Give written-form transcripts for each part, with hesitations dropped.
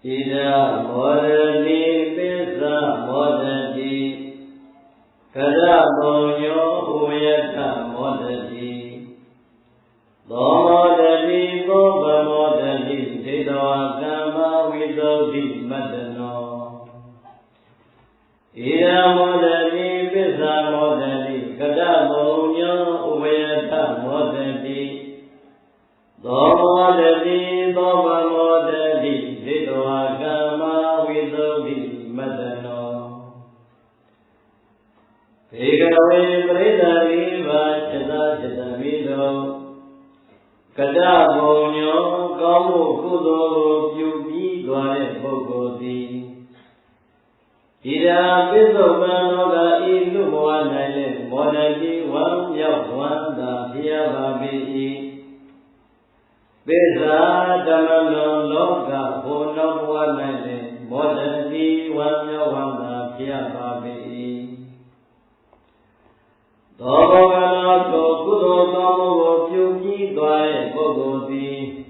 Ida modani pisa modati Kada bonyo uyata modati Domodati Boba modati Tidawa kama widodi madano Ida modani pisa modati Kada bonyo uyata modati Domodati Boba modati Tidawa kama widodi madano Bhikkhave Prita Viva Chita Chita Vido Kada Bonyo Kamu Kudo Pyuki Dware Bhogoti Ida Pisopanoga Ilu Moanale Modati Wan Yaw Wanda Bhyavabi Pisa Dhamano Loka Puno Moanale Modati Wan Yaw Wanda Bhyavabi Dhamana Kudo Kamu Pyuki Dware Bhogoti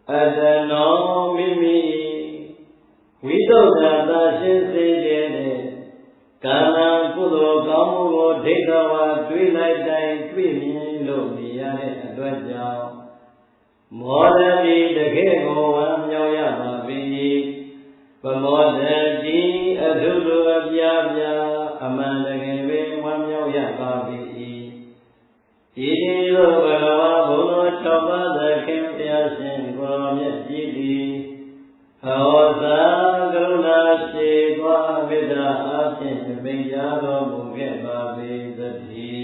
Adano Mimi Vidodata Shinsede Kana Kudo Kamu Dekawa Twilaitai Twimi Lomiyare Adwaja Modati Dekego Wamyaya Babi Pamodati Adudu Abyabya Amandagebe Wamyaya Babi Ilo Bhagava Bhuno Chopada Kempyasin Guromya Jidi Haosa Karuna Shikwa Vida Asin Vijado Bhuke Babi Dati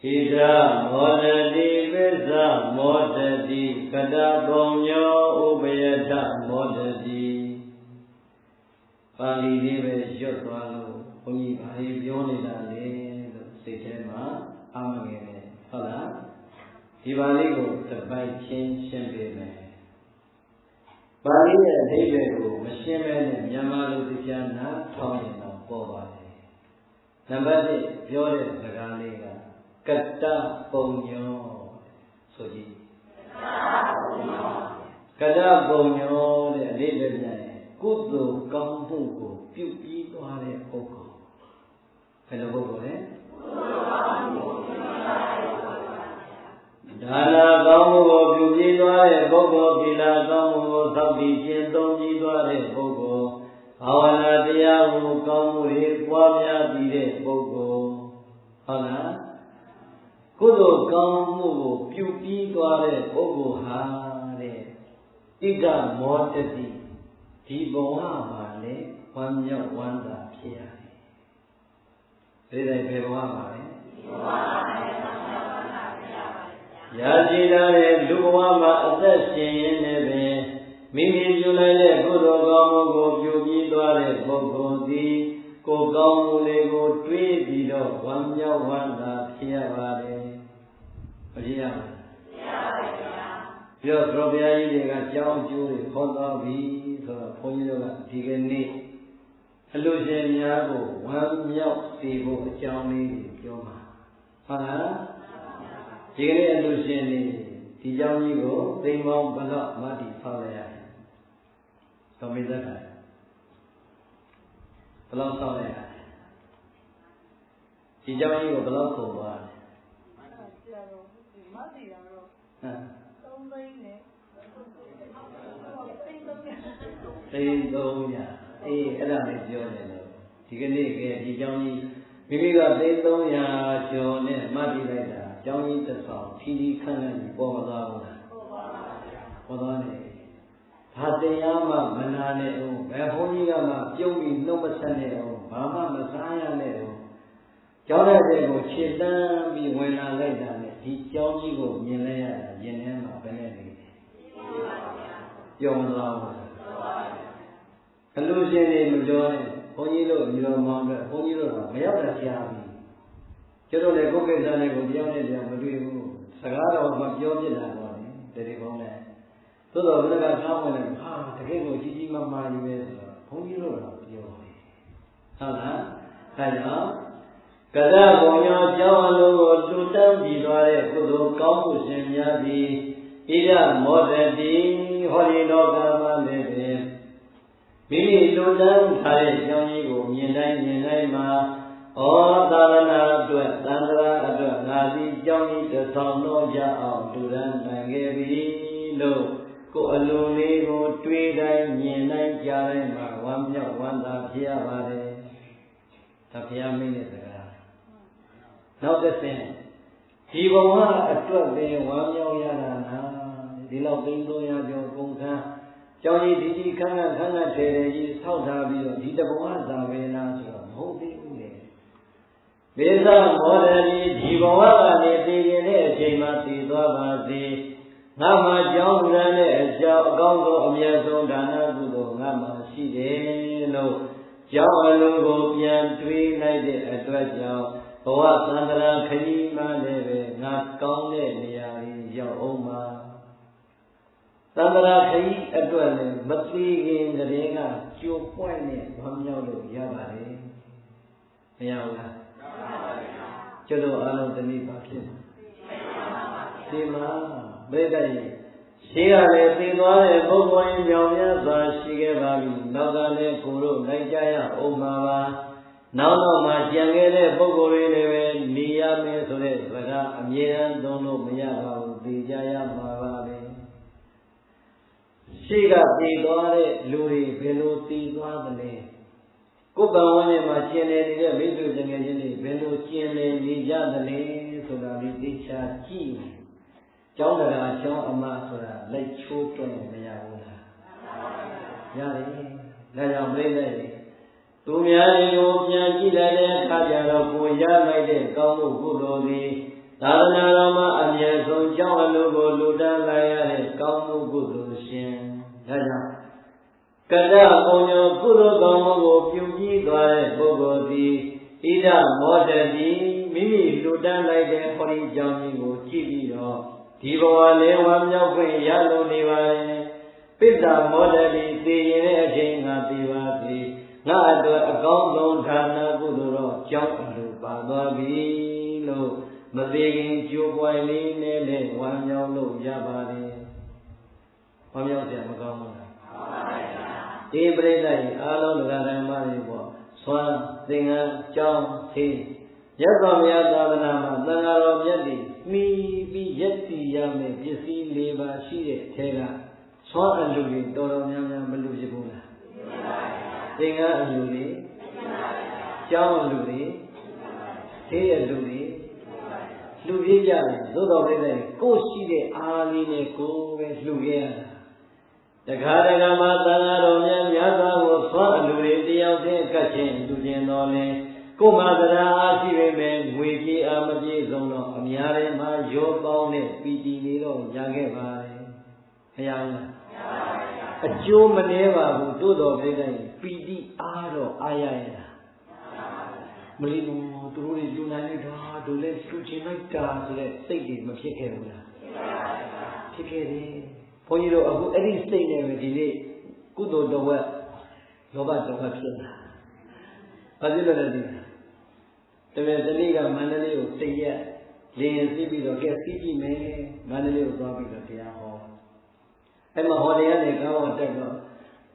Ida Modati Visa Modati Kada Bonyo Ubeyata Modati Pali Deve Jotwalo Puni Bhai Byoni Dale Sitema Amagene Hala Divali Go Tabai Chin Shembeme Pali Deve Go Masheme Yamalu Dhyana Thoyin Bobale Number 8 Byore Zagalega Kata Ponyo Soji Kata Ponyo Le Lele Kudo Kampu Ko Pyuki Dware Bhoko Hello Bhoko Dana Kampu Ko Pyuki Dware Bhoko Pila Kampu Ko Sabdi Chintonji Dware Bhoko Bhavana Tiyahu Kampu Re Pwamya Dire Bhoko Hala Kudo Kamu Pyuki Dware Bhoko Hare Iga Modati Diboha Male Wamya Wanda Piyare Vedai Bhevaha Male Yajidare Lubwama Asashin Nebe Mimi Julale Kudo Kamu Ko Pyuki Dware Bhoko Di Ko Kamu Le Ko Twi Dido Wamya Wanda Piyare Piyare Piyare Piyare Piyare Piyare Piyare Piyare Piyare Piyare Illusion Yago, one milk people, Johnny, Joma. Hana? Jiggy illusion, the Johnny go, they won't block Muddy Fire. So me that. Block Fire. The Johnny go block over. Say, go, yeah. Ella is your name. Tigani, Johnny, Viviga, they don't ya, Johnny, Muddy later, Johnny the song, T. Cannon, Boba. Bodani. Hatayama, Manane, Bahoniyama, Yogi, Nobasane, Mama, Messiah, Johnny, Chidan, be when I lay down, he Johnny go, Yenea, Yenema, Benedict. Young love. Illusion Joy, Honilo, your mom, Honilo, Mayata Siami. Children, go get done with Yoni, Sagara of Majorina, Dedicone. So the Villa Common, the game of Gigi Mamma, Honilo, Yoni. Hana, Hana, ကရဘုံရောကြောင်းအလုံးကိုလူတန်းပြီးသွားတဲ့ကုသိုလ်ကောင်းမှုရှင်များသည်ဣဒမောဒတိဟောဒီလောကမှာလည်းပင်မိမိလူတန်းထားတဲ့ကြောင်းကြီးကိုမြင်တိုင်းမှာဩသာသနာအတွက်သံဃာအတွက်ငါသည်ကြောင်းကြီးတစ်ဆောင်တော့ရအောင်လူတန်းနိုင်ခဲ့ပြီလို့ကိုအလိုလေးကိုတွေးတိုင်းမြင်တိုင်းကြားတိုင်းမှာဝမ်းမြောက်ဝမ်းသာဖြစ်ရပါတယ်။ဒါဘုရားမင်းရဲ့စကား။နောက်တစ်ဆင့်ဒီဘဝအတွက်ပဲဝမ်းမြောက်ရတာလားဒီလောက်သိန်း300ကျော်ကုန်ခန်းကျောင်းကြီးဒီခန်းထဲကြီးဆောက်ထားပြီးတော့ဒီတဘဝသာပဲလားဆိုတော့မဟုတ်သေးဘူးလေ။ဘေဇမောဒတိဒီဘဝကနေသိရင်တဲ့အချိန်မှာသိသွားပါစေ။ငါမှာကြောင်းရမ်းတဲ့အကြောင်းအကောင်းဆုံးအမြတ်ဆုံးဒါနကုသိုလ်ငါမှာရှိတယ်လို့ကြောင်းအလုံးကိုပြန်တွေးလိုက်တဲ့အတွက်ကြောင့်ဘဝသန္တရာခရီးမှလည်းပဲငါကောင်းတဲ့နေရာကြီးရောက်အောင်ပါသန္တရာခရီးအတွက်လည်းမသိခင်တည်းကကြိုပွင့်နဲ့ဝမ်းမြောက်လို့ရပါတယ်မရဘူးလားကျွတ်တော်အားလုံးတနည်းပါဖြစ်ဒီမှာဘိဒ္ဓရဲ့ရှိကလည်းသိသွားတဲ့ပုဂ္ဂိုလ်ရင်ကြောင့်များစွာရှိခဲ့ပါပြီနောက်ကလည်းကိုတို့လိုက်ကြရအောင်ပါနောက်မှကြံခဲ့တဲ့ပုဂ္ဂိုလ်တွေလည်းပဲနေရမယ်ဆိုတဲ့စကားအမြဲတမ်းသုံးလို့မရပါဘူးသိကြရမှာပါပဲရှိကသိသွားတဲ့လူတွေဘယ်လိုသိသွားသလဲကိုယ်ပံဝန်းကျင်မှာကျင်နေနေတဲ့မိတ်ဆွေငယ်ချင်းတွေဘယ်လိုကျင်နေနေကြသလဲဆိုတာလေးသိချာကြည့်ကျောင်းတရားကျောင်းအမဆိုတာလက်ချိုးတွန်းမရဘူးလားရတယ်ဒါကြောင့်ပြိဿတွေသူများတွေကိုပြန်ကြည့်လိုက်တဲ့အခါကျတော့ကိုရလိုက်တဲ့ကောင်းမှုကုသိုလ်သည်သာသနာတော်မှာအမြဲဆုံးကျောင်းအလုပ်ကိုလူတန်းလာရတဲ့ကောင်းမှုကုသိုလ်ရှင်ဒါကြောင့်ကတ္တပုံညောကုသိုလ်ကောင်းမှုကိုပြုပြီးသွားတဲ့ပုဂ္ဂိုလ်သည်ဣဒမောဒတိမိမိလူတန်းလိုက်တဲ့ဟောဒီကြောင့်ကိုကြည့်ပြီးတော့ဒီဘဝလေးဝမ်းမြောက်ခွင့်ရလို့နေပါရဲ့ပိဿမောဒတိသိရင်တဲ့အချိန်ငါသိပါစေငါအတွက်အကောင်းဆုံးဌာနကုသိုလ်တော့ကြောင်းအလိုပါသွားပြီလို့မသေးခင်ကြိုးပွိုင်လေးနဲ့လည်းဝမ်းမြောက်လို့ရပါတယ်ဝမ်းမြောက်ကြမကောင်းဘူးလားဒီပရိသတ်ကြီးအားလုံးဓမ္မတွေပေါ့ဆွမ်းသင်္ကန်းကြောင်းသေးရသော်မြတ်သာသနာမှာသံဃာတော်မြတ်တွေမိပြီးယက်စီရမယ်ပစ္စည်း၄ပါးရှိတဲ့အထဲကဆွမ်းအလူတွေတော်တော်များများမလူဖြစ်ဘူးလားသင်္ကန်းအလူတွေကြောင်းအလူတွေသေးအလူတွေလူပြည့်ကြတယ်သို့တော်လည်းကိုယ်ရှိတဲ့အားလေးနဲ့ကိုယ်ပဲလှူခဲ့ရတာတခါတခါမှသံဃာတော်များများစွာကိုဆွမ်းအလူတွေတယောက်တည်းကတ်ချင်းလူချင်းတော်လဲကိုယ်မှာတရားအားရှိပေမဲ့ငွေပြေအားမပြေဆုံးတော့အများထဲမှာရောပေါင်းတဲ့ပီတိလေးတော့ရခဲ့ပါတယ်ဘုရားလားအကျိုးမနှဲပါဘူးတိုးတော်ပြတဲ့ပီတိအားတော့အားရရတာမလီဘူးသူတို့တွေလူနိုင်လိုက်တာတို့လည်းသူချင်းလိုက်တာဆိုတဲ့စိတ်တွေမဖြစ်ခဲ့ဘူးလားဖြစ်ခဲ့တယ်ဘုန်းကြီးတို့အခုအဲ့ဒီစိတ်နဲ့ပဲဒီနေ့ကုသိုလ်တော်ဝက်လောဘတော်ဝက်ဖြစ်လာဘာဖြစ်လို့လဲဒီတပည့်တနေ့ကမန္တလေးကိုစိတ်ရက်လေရင်စီးပြီးတော့ကဲစီးကြည့်မယ်မန္တလေးကိုသွားပြီးတော့တရားဟောအဲ့မှာဟောတရားနဲ့ကောင်းအောင်တက်တော့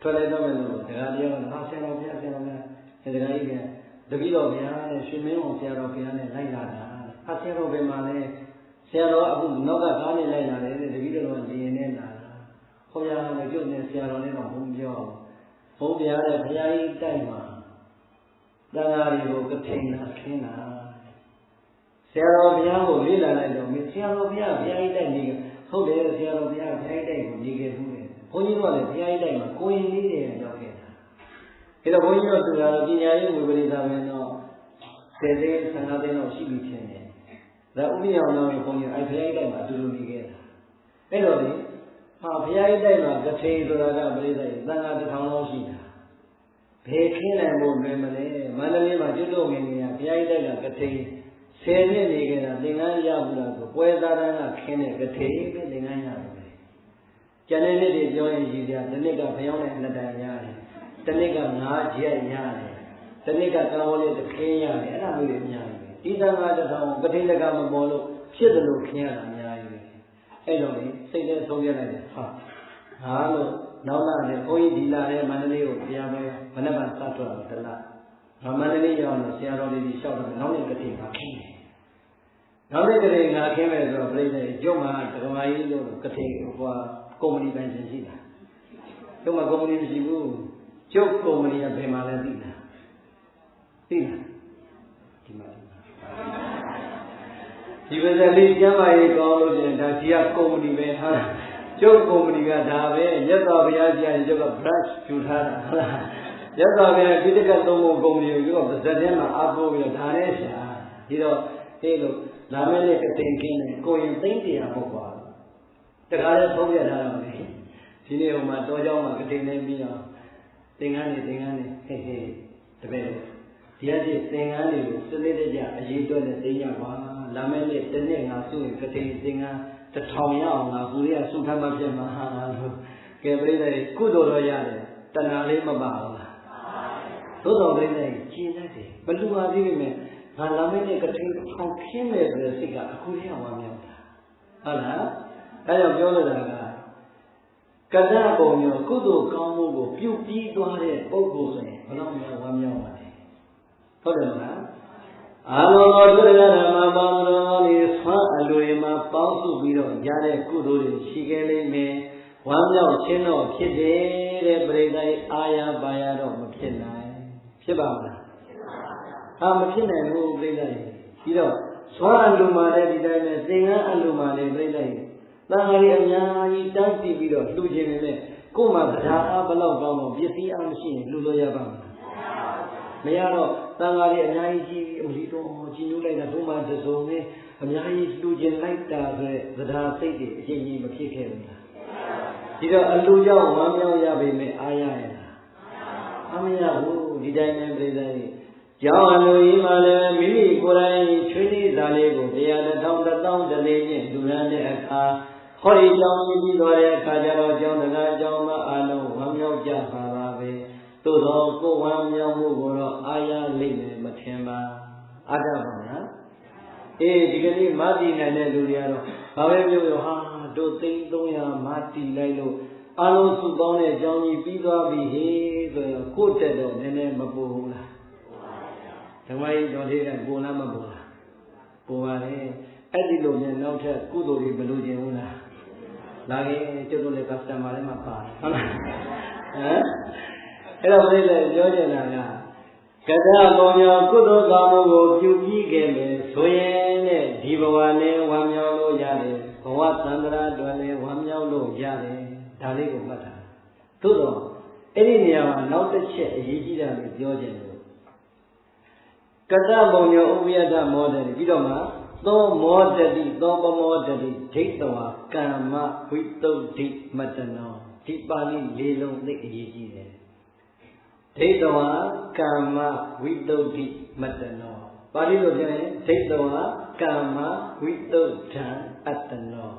ထွက်လိုက်တော့မယ်လို့တရားတရားကဟာဆရာတော်ဘုရားဆရာတော်ဘုရားဒီတရားကြီးကတပည့်တော်ဘုရားနဲ့ရှင်မင်းအောင်ဆရာတော်ဘုရားနဲ့လိုက်လာတာဟာဆရာတော်ဘယ်မှာလဲဆရာတော်အခုနောက်ကကားနဲ့လိုက်လာတယ်တပည့်တော်ကလေရင်နဲ့လာတာဟောရမယ်ကျုပ်နဲ့ဆရာတော်နဲ့တော့ဘုံပြောဘုံတရားနဲ့ဘုရားကြီးတိုက်မှာတန်ဃာတွေကိုကထိန်တာခင်းတာဆရာတော်ဘုရားကိုလေ့လာလိုက်တော့ဆရာတော်ဘုရားဘုရားကြီးတိုက်နေဟုတ်တယ်ဆရာတော်ဘုရားဘုရားကြီးတိုက်ကိုနေခဲ့ဘူးလေဘုန်းကြီးတို့ကလည်းဘုရားကြီးတိုက်မှာကိုရင်လေးတွေရောက်ခဲ့တာအဲတော့ဘုန်းကြီးတို့သူကပညာရေးဝိပရိသပဲတော့10သိန်း15သိန်းလောက်ရှိပြီဖြစ်နေဒါဥပ္ပယအောင်လို့ဘုန်းကြီးအဲဘုရားကြီးတိုက်မှာအတူတူနေခဲ့တာအဲတော့လေဟာဘုရားကြီးတိုက်မှာကထိန်ဆိုတာကပရိသတ်သံဃာ1000လောက်ရှိတာဘယ်ခင်းနိုင်ဖို့လွယ်မလဲမန္တလေးမှာကျွတ်တော်ငယ်ငယ်ကဘုရားကြီးတိုက်ကကထိန်10နှစ်နေခဲ့တာသင်္ကန်းရဘူးလားဆိုပွဲသားတန်းကခင်းတဲ့ကထိန်ပဲသင်္ကန်းရတယ်ကျန်တဲ့နှစ်တွေပြောရင်ကြီးကြတစ်နှစ်ကဘယောင်းနဲ့2တန်ရတယ်တစ်နှစ်က9ချက်ရတယ်တစ်နှစ်ကကောင်းလေးတစ်ခင်းရတယ်အဲ့ဒါမျိုးတွေအများကြီးပဲ ဒီတန်ခါတစ်ထောင်ကတိတကမပေါ်လို့ဖြစ်တယ်လို့ခင်ရတာအများကြီးပဲအဲ့တော့လေစိတ်ထဲဆုံးပြလိုက်တယ်ဟာလို့နောက်လာတယ်ဘုန်းကြီးဒီလာတဲ့မန္တလေးကိုတရားပဲမနေ့ကစထွက်တော့တလားမန္တလေးရောက်တော့ဆရာတော်လေးကြီးလျှောက်တော့နောက်နေ့ကတိငါခင်းတယ်နောက်နေ့ကတိငါခင်းမယ်ဆိုတော့ပြိဿကျုပ်မှာဒကမာကြီးလို့ကတိဟိုကုမ္ပဏီပိုင်ရှင်ရှိတာကျုပ်မှာကုမ္ပဏီမရှိဘူးကျုပ်ကုမ္ပဏီကဘယ်မှာလဲသိလားဒီမှာဒီပဲလေးကျမ်းမာရေးကောင်းလို့ရှင်ဒါကြီးကကုမ္ပဏီပဲဟာကျုပ်ကုမ္ပဏီကဒါပဲရက်တော်ဘုရားကြီးကကျုပ်က branch ဖြူထားတာဟုတ်လားရက်တော်ဘုရားဒီတက်ကသုံးဖို့ကုမ္ပဏီကိုကျုပ်ကပါဇက်ထဲမှာအားကိုးပြီးဒါနဲ့ရှာဒီတော့အေးလို့လာမယ့်နေ့ကတင်ခင်းတယ်ကိုရင်သိမ့်တရားပေါ့ကွာတခါလဲသုံးပြထားတော့လေဒီနေ့ဟိုမှာတောเจ้าမှာကတင်နေပြီးတော့သင်္ကန်းနေဟဲ့တပည့်ဒီအဖြစ်သင်္ကန်းတွေကိုစနစ်တကျအရေးတွက်နဲ့သိရပါလာမယ့်နေ့တစ်နေ့ငါစုရင်ကတိသင်္ကန်း1000ရအောင်ငါကိုရီးယားစုထမ်းမှဖြစ်မှာဟာလို့ကဲပြိဿတွေကုသိုလ်တော့ရတယ်တဏှာလေးမပါဘူးလားသို့တော်ပြိဿတွေကျင်တတ်တယ်ဘလူပါသေးပေမဲ့ငါလာမယ့်နေ့ကတိ1000ခင်းမယ်ဆိုတဲ့စိတ်ကအခုတည်းကဝမ်းမြောက်တာဟုတ်လားအဲကြောင့်ပြောလို့တာကတ္တပုံမျိုးကုသိုလ်ကောင်းမှုကိုပြုပြီးသွားတဲ့ပုဂ္ဂိုလ်ဆိုရင်ဘယ်တော့မှဝမ်းမြောက်ပါနဲ့ဟုတ်တယ်မလားအာလောကဒုရဓမ္မပေါင်းတော်လေးဆွမ်းအလိုတွေမှာပေါင်းစုပြီးတော့ရတဲ့ကုသိုလ်တွေရှိခဲ့လိမ့်မယ်ဝမ်းမြောက်ခြင်းတော့ဖြစ်တယ်တဲ့ပရိသတ်အာရပါရတော့မဖြစ်နိုင်ဖြစ်ပါမလားမဖြစ်နိုင်ဘူးပရိသတ်ပြီးတော့ဆွမ်းအလိုမှာလည်းဒီတိုင်းပဲသင်္ကန်းအလိုမှာလည်းပရိသတ်တန်ခါးရီအများကြီးတန်းစီပြီးတော့လှူခြင်းနဲ့ကိုယ်မှာတရားအားဘလောက်ကောင်းတော့ပစ္စည်းအားမရှိရင်လှူလို့ရပါ့မလားမရတော့တန်ခါးရီအများကြီးကြီးအမလီတော့ကြီးညိုးလိုက်တာတို့မှတစုံနဲ့အများကြီးလှူခြင်းလိုက်တာဆိုတဲ့သဒ္ဓါစိတ်တွေအချင်းချင်းမဖြစ်ခဲ့ဘူးလားဒီတော့အလှူကြောင့်ဝမ်းမြောက်ရပေမဲ့အားရရဲ့လားမရဘူးဒီတိုင်းနဲ့ပြည်သားကြီးကျောင်းအလူကြီးမှလည်းမိမိကိုယ်တိုင်ချွေးနေသားလေးကိုတရား1000 1000တလေးချင်းလူရန်တဲ့အခါဟောဒီကြောင်းကြီးပြီးသွားတဲ့အခါကျတော့ကျောင်းတကားကျောင်းမအားလုံးဝမ်းမြောက်ကြပါပါပဲသို့သောကိုယ်ဝမ်းမြောက်မှုကိုတော့အားရလိမ့်မယ်မထင်ပါအားကြပါမလားအေးဒီကနေ့မတည်နိုင်တဲ့လူတွေကတော့ဘာပဲပြောပြောဟာတို့300မတည်လိုက်လို့အားလုံးစုပေါင်းတဲ့ကျောင်းကြီးပြီးသွားပြီဟေးဆိုရင်ကိုယ့်တက်တော့နည်းနည်းမပူဘူးလားဓမ္မကြီးတော်သေးတယ်ပူလားမပူလားပူပါလေအဲ့ဒီလိုနဲ့နောက်ထပ်ကုသိုလ်တွေမလိုချင်ဘူးလားလာခဲ့ကျုပ်တို့လည်း customer လည်းမပါတယ်ဟုတ်လားအဲ့တော့ပြိဿပြောချင်တာကကတ္တပုံရောကုသိုလ်ကောင်းမှုကိုပြုပြီးခဲ့မယ်ဆိုရင်တဲ့ဒီဘဝနဲ့ဝမ်းမြောက်လို့ရတယ်ဘဝသံဃာတော်လည်းဝမ်းမြောက်လို့ရတယ်ဒါလေးကိုမှတ်တာသို့တော့အဲ့ဒီနေရာမှာနောက်တစ်ချက်အရေးကြီးတာကိုပြောချင်တယ်ကတ္တပုံရောဥပယတမောတယ်ပြီးတော့မှသောမောတတိသောပမောတတိဒိဋ္ဌဝါကမ္မဝိတုဒ္ဓိမတနောဒီပါဠိလေးလုံးသိအရေးကြီးတယ်ဒိဋ္ဌဝါကမ္မဝိတုဒ္ဓိမတနောပါဠိလိုပြောရင်ဒိဋ္ဌဝါကမ္မဝိတုဒ္ဓံအတ္တနော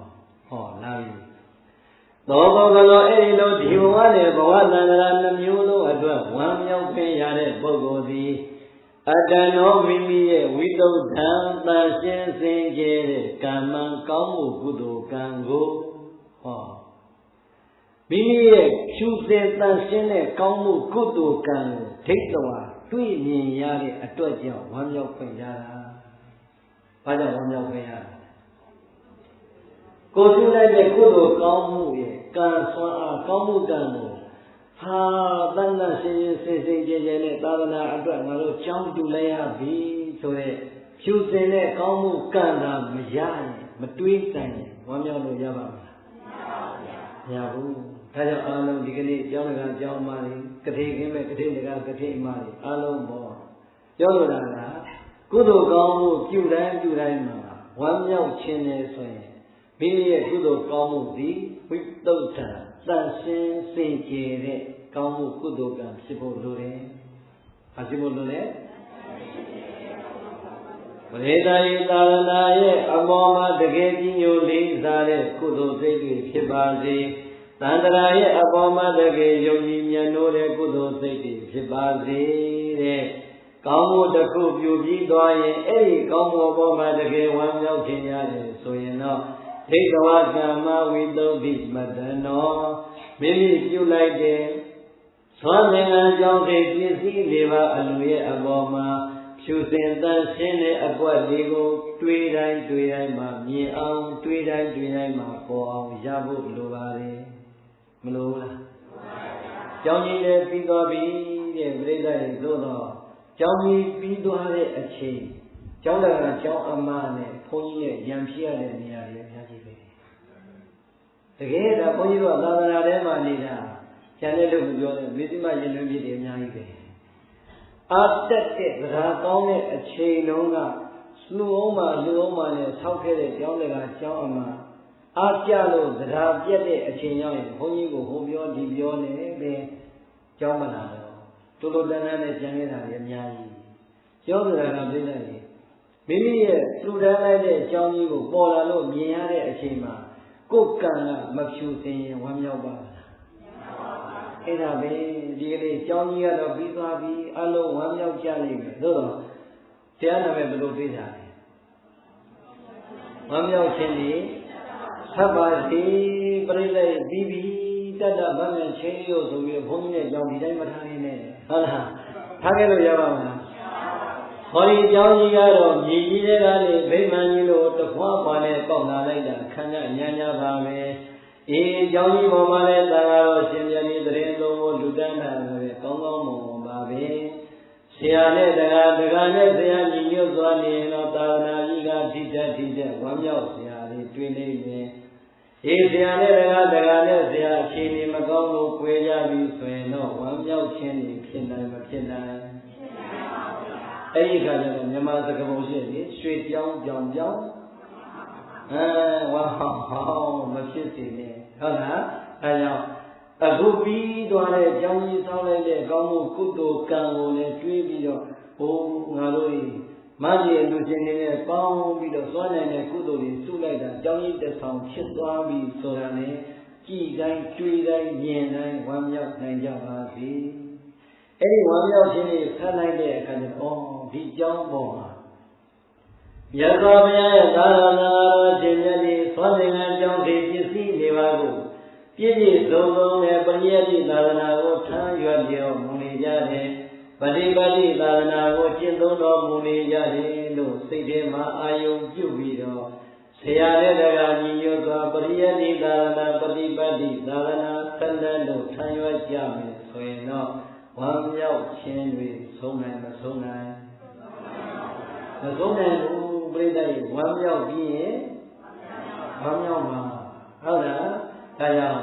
ဟောလာပြီသောဘဂလောအဲ့ဒီလိုဒီဘဝနဲ့ဘဝတန်ခါနှမျိုးလုံးအတွက်ဝမ်းမြောက်ခွင့်ရတဲ့ပုဂ္ဂိုလ်သည်အတ္တနောမိမိရဲ့ဝိတုဒ္ဓံသံရှင်းစင်ကြဲတဲ့ကမ္မကောင်းမှုကုသိုလ်ကံကိုဟောမိမိရဲ့ဖြူစင်သံရှင်းတဲ့ကောင်းမှုကုသိုလ်ကံကိုဒိဋ္ဌဝါတွေ့မြင်ရတဲ့အတွက်ကြောင့်ဝမ်းမြောက်ခွင့်ရတာ။ဘာကြောင့်ဝမ်းမြောက်ခွင့်ရတာလဲ။ကိုယ်ပြုလိုက်တဲ့ကုသိုလ်ကောင်းမှုရဲ့ကံဆွမ်းအားကောင်းမှုကံကိုဟာတန်တန်ရှင်းရှင်းစင်စင်ကြဲကြဲနဲ့သာသနာအတွက်ငါတို့ကြောင်းတူလိုက်ရပြီဆိုတဲ့ဖြူစင်တဲ့ကောင်းမှုကံတာမရရင်မတွေးတိုင်ရင်ဝမ်းမြောက်လို့ရပါမလားမရဘူးဒါကြောင့်အားလုံးဒီကနေ့ကျောင်းတကာကျောင်းမလေးကတိခင်းမဲ့ကတိတကာကတိမလေးအားလုံးပေါ်ပြောလို့တာကကုသိုလ်ကောင်းမှုပြုတိုင်းမှာဝမ်းမြောက်ခြင်းနဲ့ဆိုရင်မိမိရဲ့ကုသိုလ်ကောင်းမှုသည်ဝိတုဒ္ဓံသန့်ရှင်းစင်ကြယ်တဲ့ကောင်းမှုကုသိုလ်ကံဖြစ်ဖို့လိုတယ်။ဘာဖြစ်ဖို့လိုလဲ။ပရိသတ်၏သာသနာရဲ့အပေါ်မှာတကယ်ကြီးညိုလေးစားတဲ့ကုသိုလ်စိတ်တွေဖြစ်ပါစေ။သန္တရာရဲ့အပေါ်မှာတကယ်ယုံကြည်မြတ်နိုးတဲ့ကုသိုလ်စိတ်တွေဖြစ်ပါစေတဲ့။ ကောင်းမှုတစ်ခုပြုပြီးသွားရင်အဲ့ဒီကောင်းမှုပေါ်မှာတကယ်ဝမ်းမြောက်ခြင်းရတယ်ဆိုရင်တော့ဒိဋ္ဌဝကမ္မဝိသုဒ္ဓိမတ္တနောမိမိပြုလိုက်တဲ့သွမ်းသင်္ကန်းကြောင့်ဒီပစ္စည်းလေးပါအလိုရဲ့အပေါ်မှာဖြူစင်သန့်ရှင်းတဲ့အပွက်လေးကိုတွေးတိုင်းမှာမြင်အောင်တွေးတိုင်းမှာပေါ်အောင်ရဖို့လိုပါတယ်မလိုဘူးလားကျောင်းကြီးလည်းပြီးသွားပြီတဲ့ပြိဿတွေသို့တော့ကျောင်းကြီးပြီးသွားတဲ့အချိန်ကျောင်းတော်ကကျောင်းအမနဲ့ဘုန်းကြီးနဲ့ရံဖြစ်ရတဲ့နေရာတွေအများကြီးပဲတကယ်တော့ဘုန်းကြီးတို့ကသာသနာထဲမှာနေတာကျန်တဲ့လူမပြောတဲ့မေသိမရင်လွင်ဖြစ်တယ်အများကြီးပဲအာတက်တဲ့သရာကောင်းတဲ့အချိန်တုန်းကလူအောင်မှလည်းဆောက်ခဲ့တဲ့ကျောင်းတော်ကကျောင်းအမအားကြလို့သရာပြက်တဲ့အချိန်ရောက်ရင်ဘုန်းကြီးကိုဟိုပြောဒီပြောနေပဲကျောင်းမလာတော့တူတူတန်းတန်းနဲ့ကျန်ခဲ့တာလည်းအများကြီးကျောင်းဆိုတာကပြိဿတွေမိမိရဲ့လူတန်းလိုက်တဲ့အကြောင်းကြီးကိုပေါ်လာလို့မြင်ရတဲ့အချိန်မှာကိုယ်ကံကမဖြူစင်ရင်ဝမ်းမြောက်ပါလားအဲ့ဒါပဲဒီကနေ့ကျောင်းကြီးကတော့ပြီးသွားပြီအလုံးဝမ်းမြောက်ကြလိမ့်မယ်သို့တော့တရားနာမယ်ဘယ်လိုသိတာလဲဝမ်းမြောက်ခြင်းဒီသဗ္ဗတိပရိသေပြီးပြီတတ္တဗမင်ချင်းလို့ဆိုပြီးဘုန်းကြီးနဲ့ကြောင်းဒီတိုင်းမထားနေနဲ့ဟုတ်လားထားခဲ့လို့ရပါမလားဟောဒီကျောင်းကြီးကတော့မြေကြီးတွေကနေဗိမာန်ကြီးလို့တခွားပါနဲ့ပေါက်လာလိုက်တာခန္ဓာညာပါပဲအေးကျောင်းကြီးပေါ်မှာလည်းသာတော်ရှင်မြတ်ကြီးတရင်သုံးဖို့လူတန်းတာပဲကောင်းကောင်းမွန်မွန်ပါပဲဆရာနဲ့တကာနဲ့ဆရာညီညွတ်သွားနေရင်တော့သာသနာကြီးကထိတဲ့ဝမ်းမြောက်ဆရာတွေတွေ့နေမယ်အေးဆရာနဲ့တကာနဲ့ဆရာအခြေအနေမကောင်းလို့꿰ကြပြီဆိုရင်တော့ဝမ်းမြောက်ခြင်းတွေဖြစ်နိုင်မဖြစ်နိုင်အဲ့ဒီခါကျတော့မြန်မာစကားပုံရှိတယ်ရွှေပြောင်းဝါဟောင်းမဖြစ်စေနဲ့ဟုတ်လားအဲကြောင့်အခုပြီးသွားတဲ့ကျောင်းကြီးဆောင်းလိုက်တဲ့ကောင်းမှုကုသိုလ်ကံကိုလည်းတွေးပြီးတော့ဟိုငါတို့မကြီးလူချင်းတွေနဲ့ပေါင်းပြီးတော့သွားနိုင်တဲ့ကုသိုလ်တွေစုလိုက်တာကျောင်းကြီးတစ်ဆောင်ဖြစ်သွားပြီဆိုတာနဲ့ကြည်တိုင်းတွေးတိုင်းမြင်တိုင်းဝမ်းမြောက်နိုင်ကြပါစေအဲ့ဒီဝမ်းမြောက်ခြင်းတွေဆန်းလိုက်တဲ့အခါကျတော့ဒီကျောင်းပေါ်မှာမြတ်စွာဘုရားရဲ့သာသနာတော်ရှင်မြတ်ကြီးသွားသင်္ကန်းကျောင်းဒီပစ္စည်းတွေပါကိုပြည့်ပြည့်စုံစုံနဲ့ပရိယတ္တိသာသနာကိုထမ်းရွက်ပြောမူနေကြတယ်ပฏิပတ်တိသာသနာကိုကျင့်သုံးတော်မူနေကြတယ်လို့စိတ်ထဲမှာအာယုံပြုပြီးတော့ဆရာနဲ့တကာညီညွတ်စွာပရိယတ္တိသာသနာပฏิပတ်တိသာသနာဆက်လက်လို့ထမ်းရွက်ကြမယ်ဆိုရင်တော့ဝမ်းမြောက်ခြင်းတွေဆုံးနိုင်မဆုံးနိုင်မဆုံးနိုင်ဘူးပြိတ္တိဝမ်းမြောက်ပြီးရင်ဝမ်းမြောက်မှာဟုတ်လားဒါကြောင့်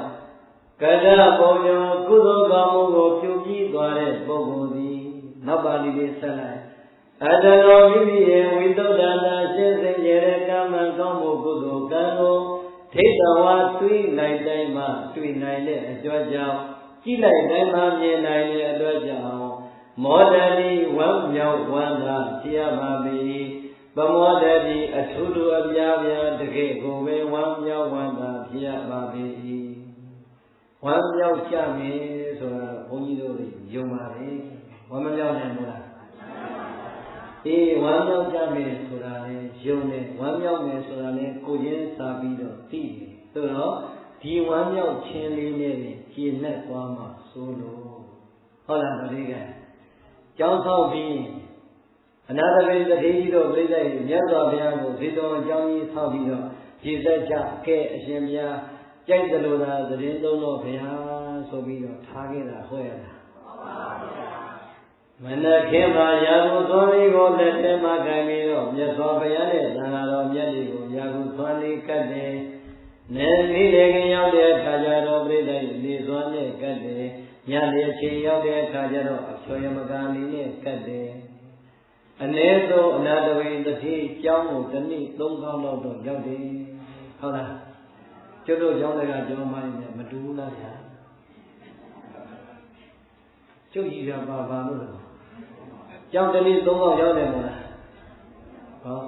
ကတ္တပုံညောကုသိုလ်ကောင်းမှုကိုပြုပြီးသွားတဲ့ပုဂ္ဂိုလ်သည်နောက်ပါဠိလေးဆက်လိုက်အတ္တရောမိမိရဲ့ဝိသုဒ္ဓတာရှင်းစင်ကြတဲ့ကမ္မကောင်းမှုကုသိုလ်ကံကိုထိတ်တော်ဝါတွေးနိုင်တိုင်းမှတွေ့နိုင်တဲ့အတွက်ကြောင့်ကြည့်လိုက်တိုင်းမှမြင်နိုင်တဲ့အတွက်ကြောင့်မောဒတိဝမ်းမြောက်ဝမ်းသာဖြစ်ရပါ၏ပမောဒတိအထူးထူးအပြားပြားတကယ်ကိုပဲဝမ်းမြောက်ဝမ်းသာဖြစ်ရပါ၏ဝမ်းမြောက်ကြမယ်ဆိုတာဘုန်းကြီးတို့ယုံပါလေဝမ်းမမြောက်နိုင်ဘူးလားအေးဝမ်းမြောက်ကြမယ်ဆိုတာလေယုံတယ်ဝမ်းမြောက်မယ်ဆိုတာလေကိုယ်ချင်းစာပြီးတော့သိတယ်ဆိုတော့ဒီဝမ်းမြောက်ခြင်းလေးနဲ့ကျေနပ်သွားမှစိုးလို့ဟုတ်လားဒီကကျောင်းဆောက်ပြီးအနာတပိတတိကြီးတို့ပြိဿရဲ့မြတ်စွာဘုရားကိုဇေတဝန်ကျောင်းကြီးဆောက်ပြီးတော့ကြည်သက်ကြကဲအရှင်ဘုရားကြိုက်တယ်လို့သာသတင်းသုံးတော့ဘုရားဆိုပြီးတော့ထားခဲ့တာဟုတ်ရလားမနခင်မှာရာဟုသွန်လေးကိုလက်ထဲမှာကင်ပြီးတော့မြတ်စွာဘုရားရဲ့သံဃာတော်မြတ်တွေကိုရာဟုသွန်လေးကတ်တယ်နေမိလေခင်ရောက်တဲ့အခါကျတော့ပြိဿရဲ့နေစွမ်းနဲ့ကတ်တယ်ညနေချိန်ရောက်တဲ့အခါကျတော့အချွေမကံလေးနဲ့ကတ်တယ်အ ਨੇ ဆုံးအနာတဝိတတိကျောင်းကိုတစ်နေ့3ခေါက်လောက်တော့ရောက်တယ်ဟုတ်လားကျွတ်တို့ကျောင်းတွေကကျွန်တော်မှလည်းမတူဘူးလားဗျာကျွတ်ကြီးကပါလို့လားကျောင်းတစ်နေ့3ခေါက်ရောက်တယ်မို့လားဟော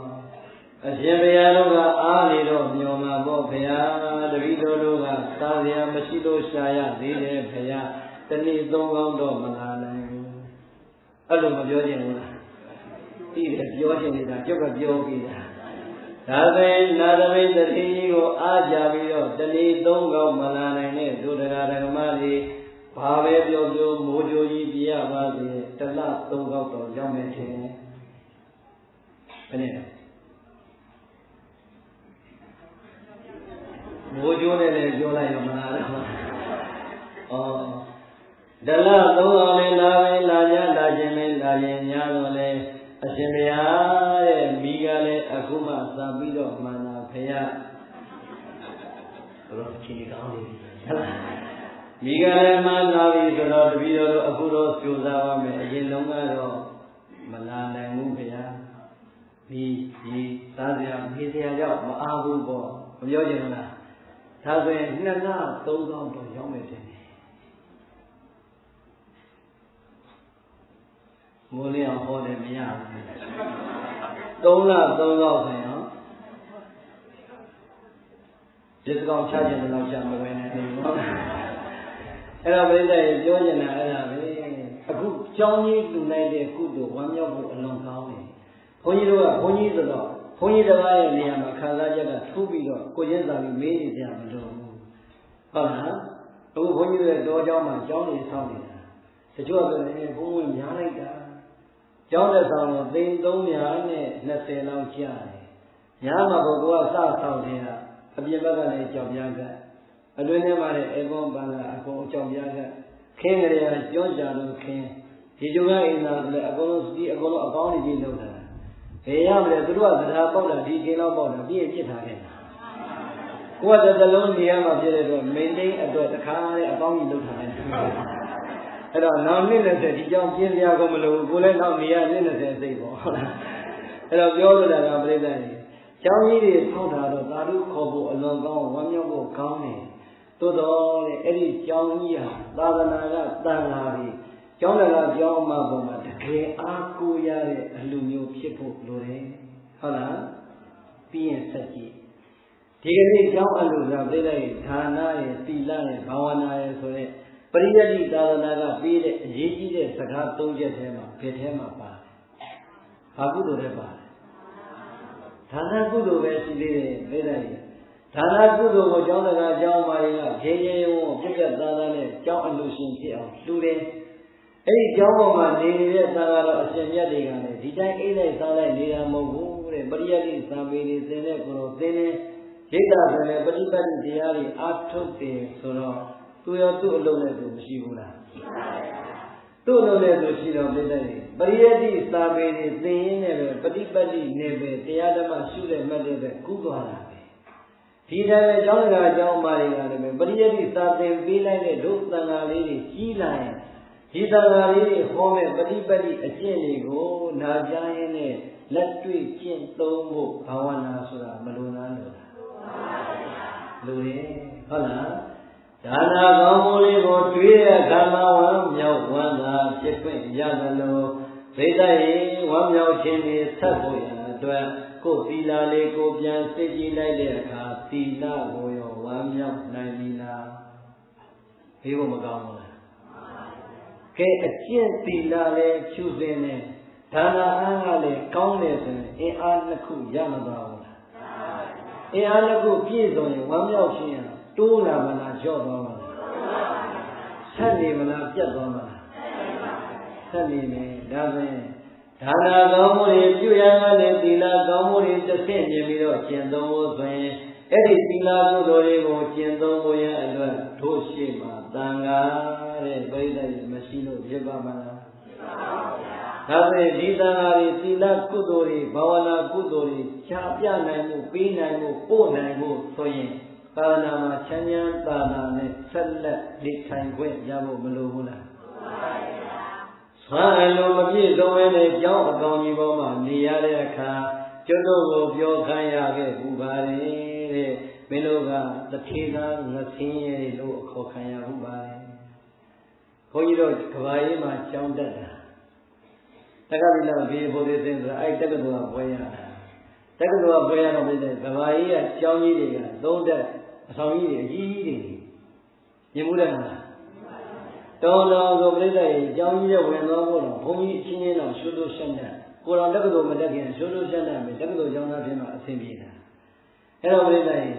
အရှင်ဘုရားတို့ကအားနေတော့မျောမှာပေါ့ဘုရားတပည့်တော်တို့ကစားစရာမရှိလို့ရှာရသေးတယ်ဘုရားတစ်နေ့3ခေါက်တော့မလာနိုင်ဘူးအဲ့လိုမပြောချင်ဘူးလား ပြောချင်နေတာကျုပ်ကပြောပြီးတာဒါပဲနာသမီးတတိကိုအားကြပြီးတော့တဏီသုံးကောက်မလာနိုင်တဲ့ဒုဒကာဒကမတွေဘာပဲပြောပြောမိုးကြိုးကြီးပြရပါစေတလသုံးကောက်တော့ရောက်မယ်ထင်တယ်ဘယ်နဲ့မိုးကြိုးနဲ့လည်းပြောလိုက်ရမလားတော့ဒလသုံးအောင်လည်းလာပဲလာကြလာခြင်းလည်းလာရင်များတော့လေအရှင်ဘုရားတဲ့မိကလည်းအခုမှသာပြီးတော့မှန်တာဖရာတော့ခြေကောင်းနေပြီဟုတ်လားမိကလည်းမှန်လာပြီဆိုတော့တပည့်တော်တို့အခုတော့ကြိုးစားပါမယ်အရင်လုံးကတော့မလာနိုင်ဘူးဖရာဒီသားစရာမေးစရာကြောင့်မအားဘူးပေါ့မပြောချင်ဘူးလားဒါဆိုရင်နှစ်လသုံးကောင်းတော့ရောက်မယ်တင်မိုးလျောင်ဟောတယ်မရဘူးသုံးလသုံးကောက်ဆိုရင်ဒီကောင်ချခြင်းတော့ချမဝင်နဲ့အဲ့တော့ပြိဿရေပြောနေတာအဲ့ဒါပဲအခုကြောင်းကြီးလူနိုင်တဲ့ကုသိုလ်ဝမ်းမြောက်ဖို့အလွန်ကောင်းတယ်ဘုန်းကြီးတို့ကဘုန်းကြီးဆိုတော့ဘုန်းကြီးတစ်ပါးရဲ့နေရာမှာခံစားချက်ကထူးပြီးတော့ကိုကျင်းစာပြီးမေးနေကြမလို့ဟုတ်လားအခုဘုန်းကြီးတို့ရဲ့တောเจ้าမှာကျောင်းနေဆောင်းနေတာတချို့ကပြောနေဘုန်းဝင်များလိုက်တာကျောင်းတဲ့ဆောင်တော့သိန်း320လောက်ကျတယ်။ညာမှာဘုရားစဆောင်တယ်ကအပြင်ဘက်ကလည်းကြောင်ပြားကအတွင်းထဲမှာလည်းအေကွန်ပန်ကအကုန်ကြောင်ပြားကခင်းကြရကျွန်းကြလို့ခင်းဒီကျုံကအိမ်သာလည်းအကုန်လုံးဒီအကုန်လုံးအကောင်းကြီးလုပ်တာ။ဘယ်ရမလဲသူတို့ကသဒ္ဓါပေါက်တာဒီချိန်လောက်ပေါက်တာပြည့်ပြစ်ထားခဲ့တာ။ကိုယ်ကတစ်လုံးနေရမှာပြည့်တဲ့အတွက်မိန်သိန်းအတွက်တခါနဲ့အကောင်းကြီးလုပ်ထားတယ်။အဲ့တော့နောက်နှစ်20ဒီကြောင့်ပြင်းပြကုန်မလို့ကိုလည်းနောက်နေရနှစ်20စိတ်ပေါ့ဟုတ်လားအဲ့တော့ပြောလို့တာကပြိဿကြီးကျောင်းကြီးတွေထောက်တာတော့သာဓုခေါ်ဖို့အလွန်ကောင်းဝမ်းမြောက်ဖို့ကောင်းတယ်သို့တော်လေအဲ့ဒီကျောင်းကြီးဟာသာသနာကတန်လာပြီကျောင်းတော်ကကျောင်းမှာပုံမှာတကယ်အားကိုးရတဲ့အလူမျိုးဖြစ်ဖို့လိုတယ်ဟုတ်လားပြီးရင်ဆက်ကြည့်ဒီကနေ့ကျောင်းအလူကပြိဿကြီးဌာနရဲ့သီလရဲ့ဘာဝနာရဲ့ဆိုတဲ့ပရိယတ္တိသာသနာကပြီးတဲ့အရေးကြီးတဲ့စကား၃ချက်ထဲမှာဘယ်ထဲမှာပါတယ်။ဘာကုသိုလ်တွေပါတယ်။ဒါနကုသိုလ်ပဲရှိသေးတယ်ပြိဿကြီး။ဒါနကုသိုလ်ကိုကျောင်းတကာကျောင်းမာတွေကခြေခြေဝုန်းပြည့်ပြတ်သားသားနဲ့ကျောင်းအလူရှင်ဖြစ်အောင်လှူတယ်။အဲဒီကျောင်းပေါ်မှာနေနေတဲ့သံဃာတော်အရှင်မြတ်တွေကလည်းဒီတိုင်းအိတ်လိုက်စားလိုက်နေတာမဟုတ်ဘူးတဲ့ပရိယတ္တိသံပေတွေသင်တဲ့ကိုယ်တော်သင်တယ်ရိတ်တာဆိုရင်ပฏิပတ်တိတရားတွေအားထုတ်တယ်ဆိုတော့သူရောသူ့အလုံးနဲ့သူမရှိဘူးလားသူ့အလုံးနဲ့သူရှိတော့ပြည့်တဲ့ပရိယတ္တိစာပေတွေသင်ရင်းနဲ့ပဲပฏิပတ်တိနေပဲတရားဓမ္မရှုတဲ့မှတ်တဲ့ပဲကူးသွားတာပဲဒီတိုင်းပဲကျောင်းတကာကျောင်းမာတွေကလည်းပရိယတ္တိစာသင်ပေးလိုက်တဲ့ဒုသံဃာလေးတွေကြီးလာရင်ဒီသံဃာလေးတွေဟောမဲ့ပฏิပတ်တိအကျင့်တွေကိုနာကြားရင်းနဲ့လက်တွေ့ကျင့်သုံးဖို့ဘာဝနာဆိုတာမလိုလားလို့လိုတယ်ဟုတ်လားဒါနာကောင်းမှုလေးကိုတွေ့ရခါမှာဝမ်းမြောက်ဝမ်းသာဖြစ်ခွင့်ရသလိုဒိဋ္ဌိရေဝမ်းမြောက်ခြင်းတွေဆက်ဖို့ရအတွက်ကိုယ်သီလလေးကိုပြန်စစ်ကြည့်လိုက်တဲ့အခါသီလကိုရောဝမ်းမြောက်နိုင်ပြီလားဘေးဘုံမကောင်းဘူးလားကဲအကျင့်သီလလေးချူစင်နေဒါနာအားကလည်းကောင်းတယ်ဆိုရင်အင်အားနှစ်ခုရမှာပါဘူးလားအင်အားနှစ်ခုပြည့်စုံရင်ဝမ်းမြောက်ခြင်းရတိုးလာမလားလျော့သွားမလားဆက်နေမလားပြတ်သွားမလားဆက်နေမယ်ဒါဆိုရင်ဒါနာကောင်းမှုတွေပြုရမှလည်းသီလကောင်းမှုတွေတစ်ဆင့်မြင်ပြီးတော့ကျင့်သုံးဖို့ဆိုရင်အဲ့ဒီသီလကုသိုလ်တွေကိုကျင့်သုံးဖို့ရအတွက်တို့ရှိမှသံဃာတဲ့ပြိဿကြီးမရှိလို့ဖြစ်ပါမလားဒါဆိုရင်ဒီသံဃာတွေသီလကုသိုလ်တွေဘာဝနာကုသိုလ်တွေချပြနိုင်မှုပေးနိုင်မှုပို့နိုင်မှုဆိုရင်သာသနာမှာချမ်းချမ်းသာသာနဲ့ဆက်လက်နေထိုင်ခွင့်ရဖို့မလိုဘူးလားဆွမ်းအလိုမပြည့်စုံတဲ့ကြောင်းအကောင်ကြီးပေါ်မှာနေရတဲ့အခါကျွတ်တို့ကိုပြောခိုင်းရခဲ့ဘူးပါလေတဲ့မင်းတို့ကတထေသာငဆင်းရဲလို့အခေါ်ခံရဘူးပါလေဘုန်းကြီးတို့ကဘာရေးမှာကြောင်းတက်တာတက္ကသိုလ်ဘေးဘုရားသင်ဆိုတာအဲ့တက္ကသိုလ်ကပွဲရတာတက္ကသိုလ်ကပွဲရတော့ပြတဲ့ကဘာကြီးကကျောင်းကြီးတွေကသုံးတက်အဆောင်ကြီးတွေအကြီးကြီးတွေမြင်မှုတယ်မလားတော်တော်ဆိုပြိဿရေကျောင်းကြီးရဲ့ဝင်သွားဖို့တော့ဘုန်းကြီးအချင်းချင်းတော့ရွှတ်လို့ရှက်နေ ကိုတော်တက္ကသိုလ်မတက်ခင်ရှိုးရှိုးရှက်ရှက်ပဲတက္ကသိုလ်ကျောင်းသားဖြစ်မှအဆင်ပြေတာအဲ့တော့ပြိတ္တာရင်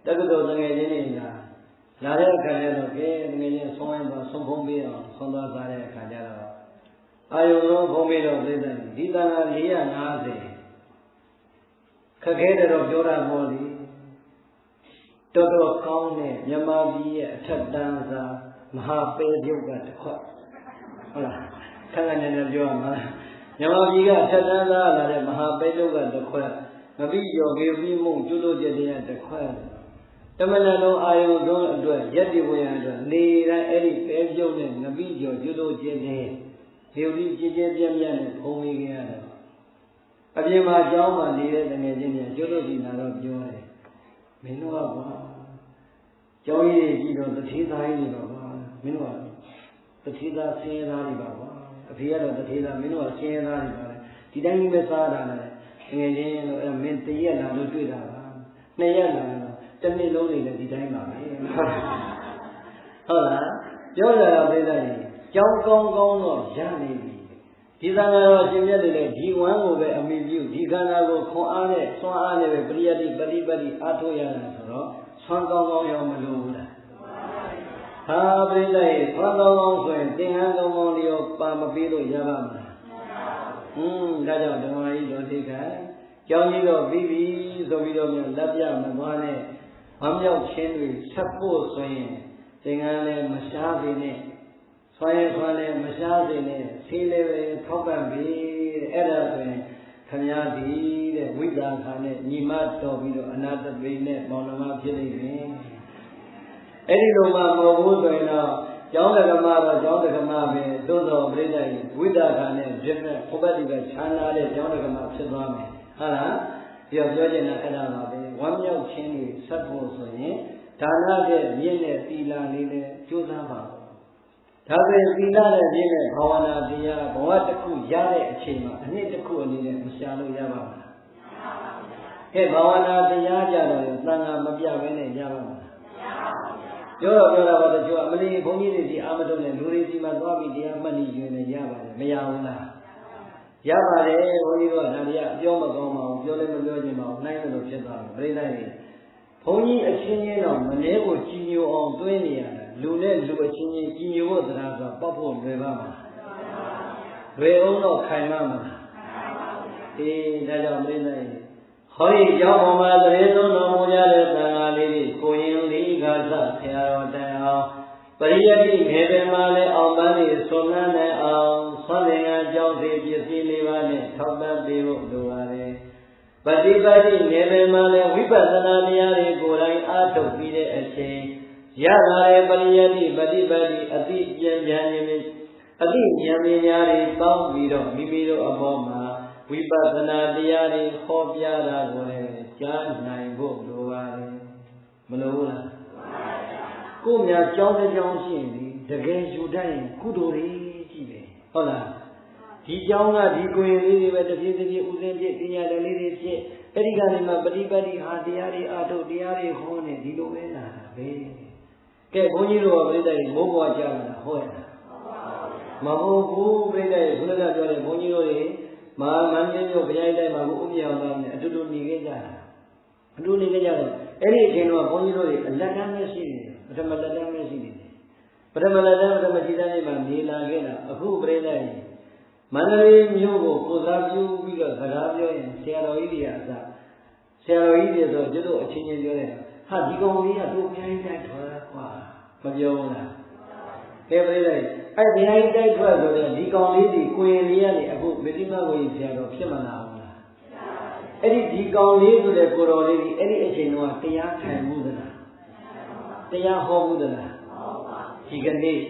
တက္ကသိုလ်ငယ်ချင်းတွေကလာတဲ့အခါကျတော့ကဲငယ်ချင်းဆုံးရင်တော့ဆုံးဖုံးပေးအောင်ဆုံးသွားစားတဲ့အခါကျတော့အာယုံလုံးဖုံးပေးတော့ပြိတ္တာဒီတန်ခါ450ခက်ခဲတယ်တော့ပြောတာပေါ့လေတော်တော်ကောင်းတဲ့မြန်မာပြည်ရဲ့အထက်တန်းစားမဟာပဲပြုတ်ကတစ်ခွက်ဟုတ်လားခက်ခက်နေနေပြောရမှာမြန်မာပြည်ကအထက်တန်းစားလာတဲ့မဟာပဲပြုတ်ကတစ်ခွက်မပြီးရောကေပြီးမုံကျွလို့ကျတဲ့တစ်ခွက်တမန်တော်အာယုံတို့အတွက်ရက်တိဝေယအတွက်နေတိုင်းအဲ့ဒီပဲပြုတ်နဲ့ငပိကျော်ကျွလို့ကျတဲ့ဒီလိုကြီးကြည်ကြဲပြန့်နဲ့ဖုံးပေးကြရတယ်အပြင်မှာကျောင်းမှာနေတဲ့တငယ်ချင်းတွေကျွလို့ဒီနာတော့ပြောတယ်မင်းတို့ကကွာကျောင်းကြီးကြီးတော့တတိသားကြီးတွေပါကွာမင်းတို့ကတတိသားဆင်းရဲသားတွေပါကွာအဖေကတော့တတိသားမင်းတို့ကဆင်းရဲသားတွေပါလေဒီတိုင်းကြီးပဲစားတာလေငယ်ချင်းတို့အဲ့မင်းတရက်လာလို့တွေ့တာပါနှစ်ရက်လာတော့တစ်နှစ်လုံးနေလည်းဒီတိုင်းပါပဲဟုတ်လားပြောကြတာပြတဲ့ရင်ကျောင်းကောင်းကောင်းတော့ရနေပြီဒီသံဃာတော်ရှင်မြတ်တွေလည်းဒီဝမ်းကိုပဲအမိပြုဒီခန္ဓာကိုခွန်အားနဲ့ဆွမ်းအားနဲ့ပဲပရိယတိပฏิပတ်တိအားထုတ်ရတာဆိုတော့ဆွမ်းကောင်းကောင်းရောမလို့ဘူးလားဟာပြိဿရေဆွမ်းကောင်းကောင်းဆိုရင်သင်္ကန်းကောင်းကောင်းလေးရောပါမပေးလို့ရပါမလားဒါကြောင့်ဓမ္မကြီးတော်သိခိုင်ကျောင်းကြီးတော့ပြီးပြီဆိုပြီးတော့မြန်လက်ပြမသွားနဲ့ဝမ်းမြောက်ခြင်းတွေဆက်ဖို့ဆိုရင်သင်္ကန်းလည်းမရှားသေးနဲ့ဆွမ်းရဆွမ်းလည်းမရှားသေးနဲ့ဆေးလည်းပဲထောက်ပံ့ပြီးတဲ့အဲ့ဒါဆိုရင်ခမည်းဒီတဲ့ဝိသခာနဲ့ညီမတော်ပြီးတော့အနာတပိနဲ့မောင်နှမဖြစ်နေပြီအဲ့ဒီလိုမှမဟုတ်ဘူးဆိုရင်တော့ကျောင်းတက္ကမတော့ကျောင်းတက္ကမပဲသို့တော်ပြိတ္တကြီးဝိသခာနဲ့ပြည့်မဲ့ဘုပ္ပတိကခြားနာတဲ့ကျောင်းတက္ကမဖြစ်သွားမယ်ဟုတ်လားပြောချင်တာအဲ့ဒါပါပဲဝမ်းမြောက်ခြင်းတွေဆက်ဖို့ဆိုရင်ဒါနတဲ့မြင့်တဲ့သီလလေးနဲ့ကြိုးစားပါဒါပေမဲ့သီလနဲ့မြင့်တဲ့ဘာဝနာတရားဘဝတစ်ခုရတဲ့အချိန်မှာအနှစ်တစ်ခုအနေနဲ့မရှာလို့ရပါမလားကဲဘာဝနာတရားကြတော့သံဃာမပြဘဲနဲ့ရပါမလားပြောတာပါတချို့အမလီဘုန်းကြီးတွေဒီအာမတုံနဲ့လူတွေစီမှာသွားပြီးတရားမှတ်နေယူနေရပါတယ်မရဘူးလားရပါတယ်ဘုန်းကြီးတို့ကဒါတွေကပြောမကောင်းပါဘူးပြောလည်းမပြောချင်ပါဘူးနိုင်လို့ဖြစ်သွားတယ်ပြိဿတွေဘုန်းကြီးအချင်းချင်းတော့မနှဲကိုကြည်ညိုအောင်တွင်းနေရတယ်လူနဲ့လူအချင်းချင်းကြည်ညိုဖို့တရားဆိုပတ်ဖို့လွယ်ပါမလားလွယ်အောင်တော့ခိုင်မှမလားအေးဒါကြောင့်ပြိဿတွေဟောဒီရောက်ပေါ်မှာတရေသုံးတော်မူကြတဲ့သံဃာလေးတွေကိုရင်လေးကားဆဆရာတော်တိုင်အောင်ပရိယတိခေတ္တမှာလည်းအောင်ပန်းနေဆွမ်းနိုင်အောင်ဆွမ်းလင်ကကြောင့်စီပစ္စည်းလေးပါးနဲ့ထောက်ပံ့ပေးဖို့လိုပါတယ်ပฏิပတ်တိနေပင်မှာလည်းဝိပဿနာတရားတွေကိုယ်တိုင်အားထုတ်ပြီးတဲ့အချိန်ရလာတဲ့ပရိယတိပฏิပတ်တိအတိပြန်ပြန်နေအတိဉာဏ်ပညာတွေပေါင်းပြီးတော့မိမိတို့အပေါ်မှာဝိပဿနာတရားတွေဟောပြတာကိုလည်းကြားနိုင်ဖို့လိုပါတယ်မလိုဘူးလားကိုမြတ်ကြောင်းတစ်ကြောင်းရှိရင်တကယ်ယူတတ်ရင်ကုသိုလ်တွေကြီးပဲဟုတ်လားဒီကြောင်းကဒီကိုယ်လေးတွေပဲတစ်ပြေးတစ်ပြေးဥစဉ်ဖြစ်ပညာတော်လေးတွေဖြစ်အဲ့ဒီကနေမှပฏิပတ်တိဟာတရားတွေအာထုတ်တရားတွေဟောနေဒီလိုပဲလာတာပဲကဲဘုန်းကြီးတို့ကပြိတ္တတွေမိုးဘွားကြားလာဟောရတာမဟုတ်ဘူးပြိတ္တတွေဘုရားပြောတယ်ဘုန်းကြီးတို့တွေမဟာမန္တလေးမြို့ဘုရားတိုက်မှာဘုဥပ္ပယောသားနဲ့အတူတူနေခဲ့ကြတာအတူနေခဲ့ကြတော့အဲ့ဒီအချိန်တော့ဘုန်းကြီးတို့တွေအလက်တန်းပဲရှိနေတယ်ပထမလက်တန်းပဲရှိနေတယ်ပထမလက်တန်းပထမခြေတန်းလေးမှာနေလာခဲ့တာအခုပြိတ္တတွေမန္တလေးမြို့ကိုကိုစားပြုပြီးတော့စကားပြောရင်ဆရာတော်ကြီးတွေကအစဆရာတော်ကြီးတွေဆိုကျွတ်တို့အချင်းချင်းပြောတယ်ဟာဒီကောင်လေးကတို့ဘုရားကြီးတိုက်ထွက်ကွာမပြောဘူးလားကဲပြိတ္တတွေအဲ့ဘုရားကြီးတိုက်ထွက်ဆိုတဲ့ဒီကောင်လေးတွေကိုရင်လေးကနေအခုမေတ္တိမဝေဆရာတော်ဖြစ်မလာဘူးလားအဲ့ဒီကောင်လေးဆိုတဲ့ကိုတော်လေးဒီအဲ့ဒီအချိန်တော့တရားခံမှုသလားတရားဟောမှုသလားဒီကနေ့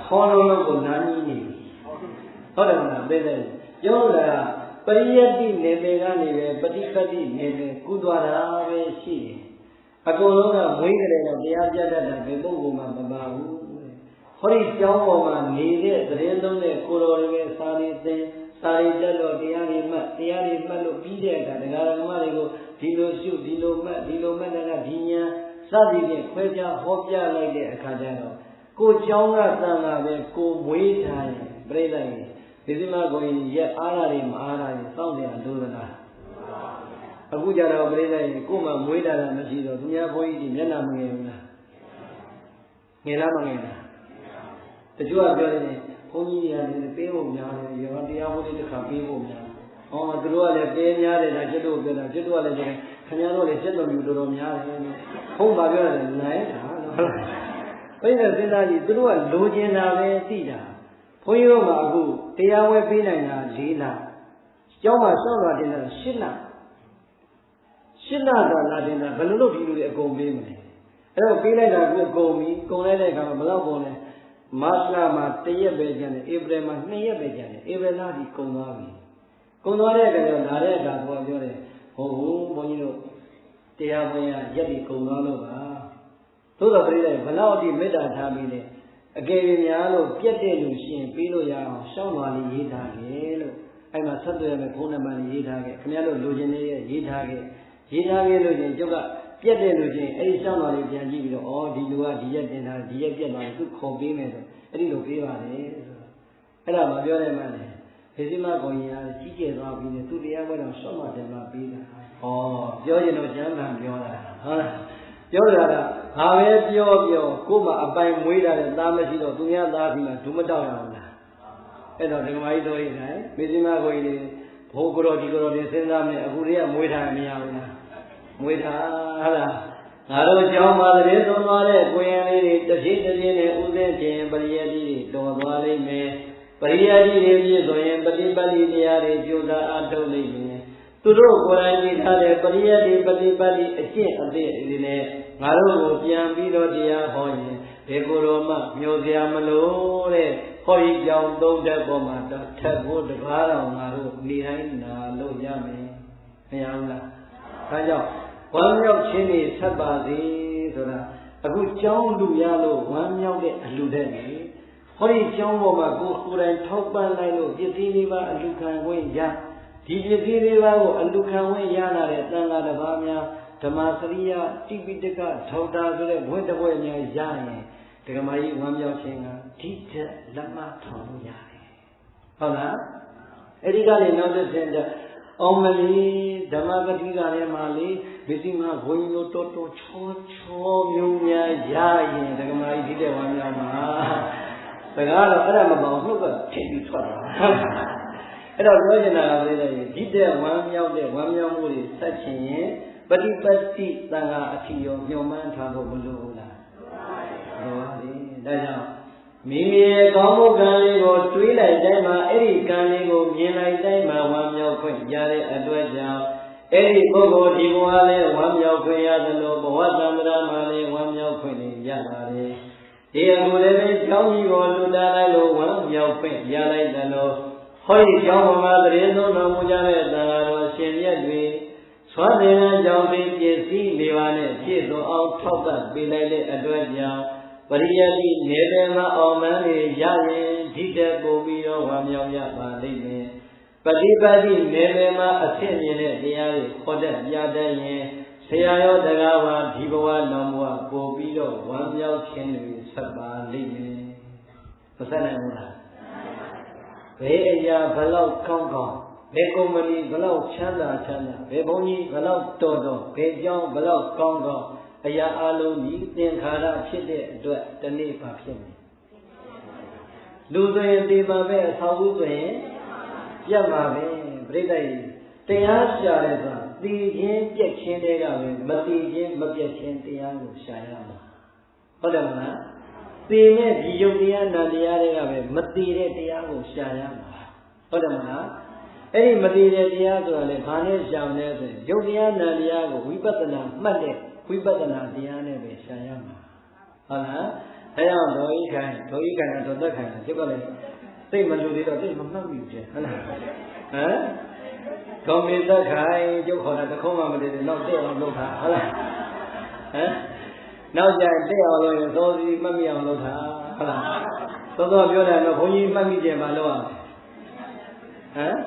ဟောလို့ကိုနားကြီးနေဟုတ်တယ်မလားပြည့်တယ်ပြောတာပရိယတိနေပေကနေပဲပฏิပတ်တိနေပေကုသွားတာပဲရှိတယ်အကုန်လုံးကမွေးကြတယ်တော့တရားပြတတ်တာဘယ်ပုဂ္ဂိုလ်မှမပါဘူးဟောဒီကျောင်းပေါ်မှာနေတဲ့သတင်းသုံးတဲ့ကိုတော်တွေပဲစာရည်သင်စာရည်တက်လို့တရားတွေမှတ်လို့ပြီးတဲ့အခါတရားဓမ္မတွေကိုဒီလိုရှုဒီလိုမှတ်တဲ့ကဒီညာစသည်ဖြင့်ခွဲခြားဟောပြလိုက်တဲ့အခါကျတော့ကိုကျောင်းကသံဃာပဲကိုမွေးထားရင်ပြိဿရင် ဒီစီမကိုရင်ရက်အားရတယ်မအားရတယ်စောင့်တယ်လို့သလားအခုကြတော့ပြိဿကြီးကို့မှာမွေးတာလည်းမရှိတော့သူများဘုန်းကြီးဒီမျက်နှာမငယ်ဘူးလားငယ်လားမငယ်လားတချို့ကပြောနေဘုန်းကြီးတွေကလည်းပေးဖို့များတယ်ရောတရားဟောတဲ့တစ်ခါပေးဖို့များဟောသူတို့ကလည်းပေးများတယ်ဒါကျွတ်တို့ပြောတာကျွတ်တို့ကလည်းခင်ဗျားတို့လည်းစိတ်တော်မျိုးတော်တော်များတယ်ဘုန်းပါပြောတယ်နိုင်တာဟုတ်လားဘိနဲ့စဉ်းစားကြည့်သူတို့ကလိုချင်တာပဲသိတာဘုန်းကြီးတို့ကအခုတရားဝဲပေးနိုင်တာ၄လကျောင်းမှာစောင့်လာတင်တာ၈လ၈လတော့လာတင်တာဘယ်လိုလုပ်ဒီလိုတွေအကုန်ပေးမလဲအဲ့တော့ပေးလိုက်တာကအကုန်ပြီကုန်လိုက်တဲ့အခါမှာဘယ်တော့ကုန်လဲမတ်လမှာ1ရက်ပဲကျန်တယ်ဧပြီမှာ2ရက်ပဲကျန်တယ်ဧပြီလဒီကုန်သွားပြီကုန်သွားတဲ့အခါကျတော့လာတဲ့အခါတော့ပြောတယ်ဟုတ်ဘုန်းကြီးတို့တရားဝင်ရရက်ဒီကုန်သွားလို့ပါသို့တော်ပြိလိုက်ဘယ်လောက်အထိမေတ္တာထားပြီးလဲအကယ်၍များလို့ပြက်တဲ့လူရှိရင်ပြီးလို့ရအောင်ရှောင်းသွားလေးရေးထားခဲ့လို့အဲ့မှာဆက်သွယ်မဲ့ဖုန်းနံပါတ်ရေးထားခဲ့ခင်ဗျားတို့လူချင်းလေးရေးထားခဲ့လို့ချင်းကျုပ်ကပြက်တဲ့လူချင်းအဲ့ဒီရှောင်းသွားလေးပြန်ကြည့်ပြီးတော့ဩဒီလူကဒီရက်တင်ထားဒီရက်ပြက်သွားတယ်သူခေါ်ပေးမယ်ဆိုအဲ့ဒီလိုပေးပါလေဆိုတော့အဲ့ဒါမပြောနိုင်မှလည်းဒီစီမကိုရင်ကကြီးကျယ်သွားပြီးနေသူတရားပွဲတော်ရှော့မှတယ်မှပေးတာဩပြောရင်တော့ကျမ်းဂန်ပြောတာဟုတ်လားပြောရတာငါပဲပြောကို့မှာအပိုင်မွေးတာတဲ့သားမရှိတော့သူများသားပြီးမှဒုမတောက်ရအောင်လားအဲ့တော့ဒီကမာကြီးတို့ရင်လည်းမေဇိမကိုကြီးဘိုးကိုတော်ဒီကိုတော်တွေစဉ်းစားမယ်အခုတည်းကမွေးထားမရဘူးလားမွေးထားဟုတ်လားငါတို့ကျောင်းမှာတည်းသုံးသွားတဲ့ကိုရင်လေးတွေတစ်ချိန်တစ်ချိန်နဲ့ဥစဉ်ခြင်းပရိယတိတွေတော်သွားလိမ့်မယ်ပရိယတိတွေပြည့်ဆိုရင်ပฏิပတ်တိတရားတွေကြိုးစားအားထုတ်လိမ့်မယ်သူတို့ကိုယ်တိုင်ကြည့်ထားတဲ့ပရိယတိပฏิပတ်တိအကျင့်အသေးတွေနဲ့ငါတို့ကိုပြန်ပြီးတော့တရားဟောရင်ဘေကိုယ်တော်မှမျိုးစရာမလို့တဲ့ဟောဒီကြောင့်သုံးတဲ့ပေါ်မှာတော့ထက်ဖို့တကားတော်ငါတို့နေတိုင်းနာလို့ရမယ်မရဘူးလားဒါကြောင့်ဝမ်းမြောက်ခြင်းတွေဆက်ပါစေဆိုတာအခုကြောင်းလူရလို့ဝမ်းမြောက်တဲ့အလူတဲ့နေဟောဒီကြောင်းပေါ်မှာကိုယ်တိုင်ထောက်ပံ့လိုက်လို့ပစ္စည်းလေးပါအလူခံခွင့်ရဒီပစ္စည်းလေးပါကိုအလူခံခွင့်ရလာတဲ့တန်ခါတစ်ပါးများဓမ္မစရိယတိပိတကထောက်တာဆိုတဲ့ဘွဲ့တပွဲများရရင်ဒကမာကြီးဝမ်းမြောက်ခြင်းကဒီချက်လက်မထောင်လို့ရတယ်ဟုတ်လားအဲ့ဒီကနေနောက်တစ်ဆင့်အောင်မလီဓမ္မဂတိကလည်းမှလေမစ္စည်းမဘုန်းကြီးတို့တော်တော်ချောမျိုးများရရင်ဒကမာကြီးဒီတဲ့ဝမ်းမြောက်မှာစကားတော့အဲ့ဒါမပေါအောင်နှုတ်ကထင်ပြီးထွက်သွားအဲ့တော့ပြောချင်တာကလည်းဒီတဲ့ဝမ်းမြောက်တဲ့ဝမ်းမြောက်မှုတွေဆက်ချင်ရင်ပฏิပတ်တိသံဃာအထီရောညှော်မှန်းထားဖို့မလိုဘူးလားလိုပါဘူးဒါကြောင့်မိမိရဲ့ကောင်းမှုကံလေးကိုတွေးလိုက်တိုင်းမှာအဲ့ဒီကံလေးကိုမြင်လိုက်တိုင်းမှာဝမ်းမြောက်ခွင့်ရတဲ့အတွက်ကြောင့်အဲ့ဒီပုဂ္ဂိုလ်ဒီဘဝလည်းဝမ်းမြောက်ခွင့်ရသလိုဘဝတံ္ဍရာမှာလည်းဝမ်းမြောက်ခွင့်ရပါတယ်ဒီအခုလည်းပဲကြောင်းကြီးကိုလူတာလိုက်လို့ဝမ်းမြောက်ခွင့်ရလိုက်သလိုဟောဒီကြောင်းပေါ်မှာတရေဆုံးတော်မူကြတဲ့သံဃာတော်ရှင်မြတ်တွေသွမ်းတဲ့ကြောင့်ဒီပစ္စည်း၄ပါးနဲ့ပြည့်စုံအောင်ထောက်ပံ့ပေးလိုက်တဲ့အတွက်ကြောင့်ပရိယတိနေပင်မှာအောင်မှန်းတွေရရင်ဒီတက်ပို့ပြီးတော့ဝမ်းမြောက်ရပါလိမ့်မယ်ပฏิပတ်တိနေပင်မှာအဖြစ်မြင်တဲ့တရားတွေခေါ်တတ်ပြတတ်ရင်ဆရာရောတကားပါဒီဘဝလောင်ဘဝပို့ပြီးတော့ဝမ်းမြောက်ခြင်းတွေဆက်ပါလိမ့်မယ်မဆက်နိုင်ဘူးလားဘယ်အရာဘလောက်ကောင်းကောင်းဘယ်ကုမ္ပဏီဘလောက်ချမ်းသာဘယ်ဘုန်းကြီးဘလောက်တော်ဘယ်ကျောင်းဘလောက်ကောင်းအရာအလုံးကြီးသင်္ခါရဖြစ်တဲ့အတွက်တနေ့ပါဖြစ်မယ်လူဆိုရင်ဒီပါပဲအဆောက်အဦဆိုရင်ပြတ်ပါပဲပြိတ္တိတရားရှာတယ်ဆိုတာသိခြင်းပြက်ခြင်းတွေကပဲမသိခြင်းမပြက်ခြင်းတရားကိုရှာရမှာဟုတ်တယ်မလားသိမဲ့ဒီယုတ်တရားနာတရားတွေကပဲမသိတဲ့တရားကိုရှာရမှာဟုတ်တယ်မလားအဲ့ဒီမသိတဲ့တရားဆိုတာလေဘာနဲ့ရှောင်လဲဆိုရင်ယုတ်တရားနာတရားကိုဝိပဿနာမှတ်တဲ့ဝိပဿနာတရားနဲ့ပဲရှာရမှာဟုတ်လားအဲကြောင့်ဒေါ်ဤခိုင်ဒေါ်သက်ခိုင်ဖြစ်ပါလေသိမလို့သေးတော့သိမမှတ်မိဘူးဟုတ်လားဟမ်ဒေါ်မေသက်ခိုင်ကျုပ်ခေါ်တာတခုမှမတည်ဘူးနောက်တက်အောင်လုပ်တာဟုတ်လားဟမ်နောက်ကျရင်တက်အောင်လုပ်ရင်သောစီမှတ်မိအောင်လုပ်တာဟုတ်လားသောပြောတယ်တော့ဘုန်းကြီးမှတ်မိကြပါလို့ဟမ်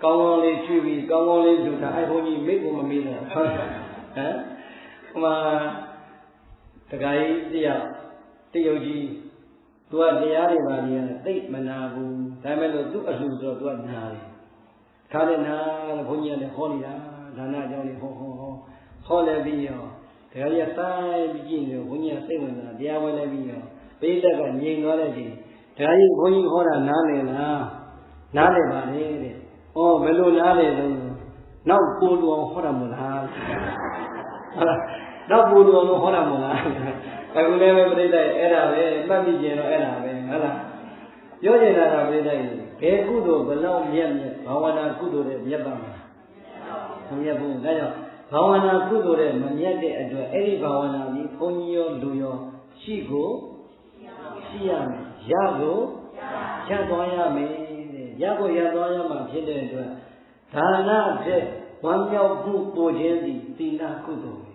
ကောင်းကောင်းလေးချွေပြီးကောင်းကောင်းလေးလူတာအဲ့ဘုန်းကြီးမိတ်ကိုမမေးတော့ဟမ်ဟိုမှာတခါကြီးတယောက်ကြီးသူကတရားတွေပါကြီးသိမနာဘူး ဒါမဲ့လို့သူ့အလှဆိုတော့သူကနာတယ်ခါတဲ့နာဘုန်းကြီးကလည်းဟောနေတာဒါနအကြောင်းလေးဟောလည်းပြီးရောဒါကြီးကတိုင်းပြီးကြည့်နေဘုန်းကြီးကစိတ်ဝင်စားတရားဝင်လည်းပြီးရောပိဋကကငြိမ်သွားတဲ့ချိန်ဒါကြီးဘုန်းကြီးဟောတာနားလည်လားနားလည်ပါလေတဲ့ဩဘယ်လိုနားလည်လို့နောက်ပူတူအောင်ဟောတာမလားဟုတ်လားနောက်ပူတူအောင်ဟောတာမလားအခုလည်းပဲပြိတ္တအဲ့ဒါပဲမှတ်မိကျင်တော့အဲ့ဒါပဲဟုတ်လားပြောချင်တာကပြိတ္တဘယ်ကုသိုလ်ဘလောက်မြတ်ဘာဝနာကုသိုလ်တဲ့မြတ်ပါမလားမမြတ်ဘူးဒါကြောင့်ဘာဝနာကုသိုလ်တဲ့မမြတ်တဲ့အတွက်အဲ့ဒီဘာဝနာကြီးဘုန်းကြီးရောလူရောရှိကိုရှိရမယ်ရကိုရသွားရမယ်တဲ့ရကိုရသွားရမှာဖြစ်တဲ့အတွက်ဒါနဖြင့်ဝမ်းမြောက်မှုပို့ခြင်းသည်သီလကုသိုလ်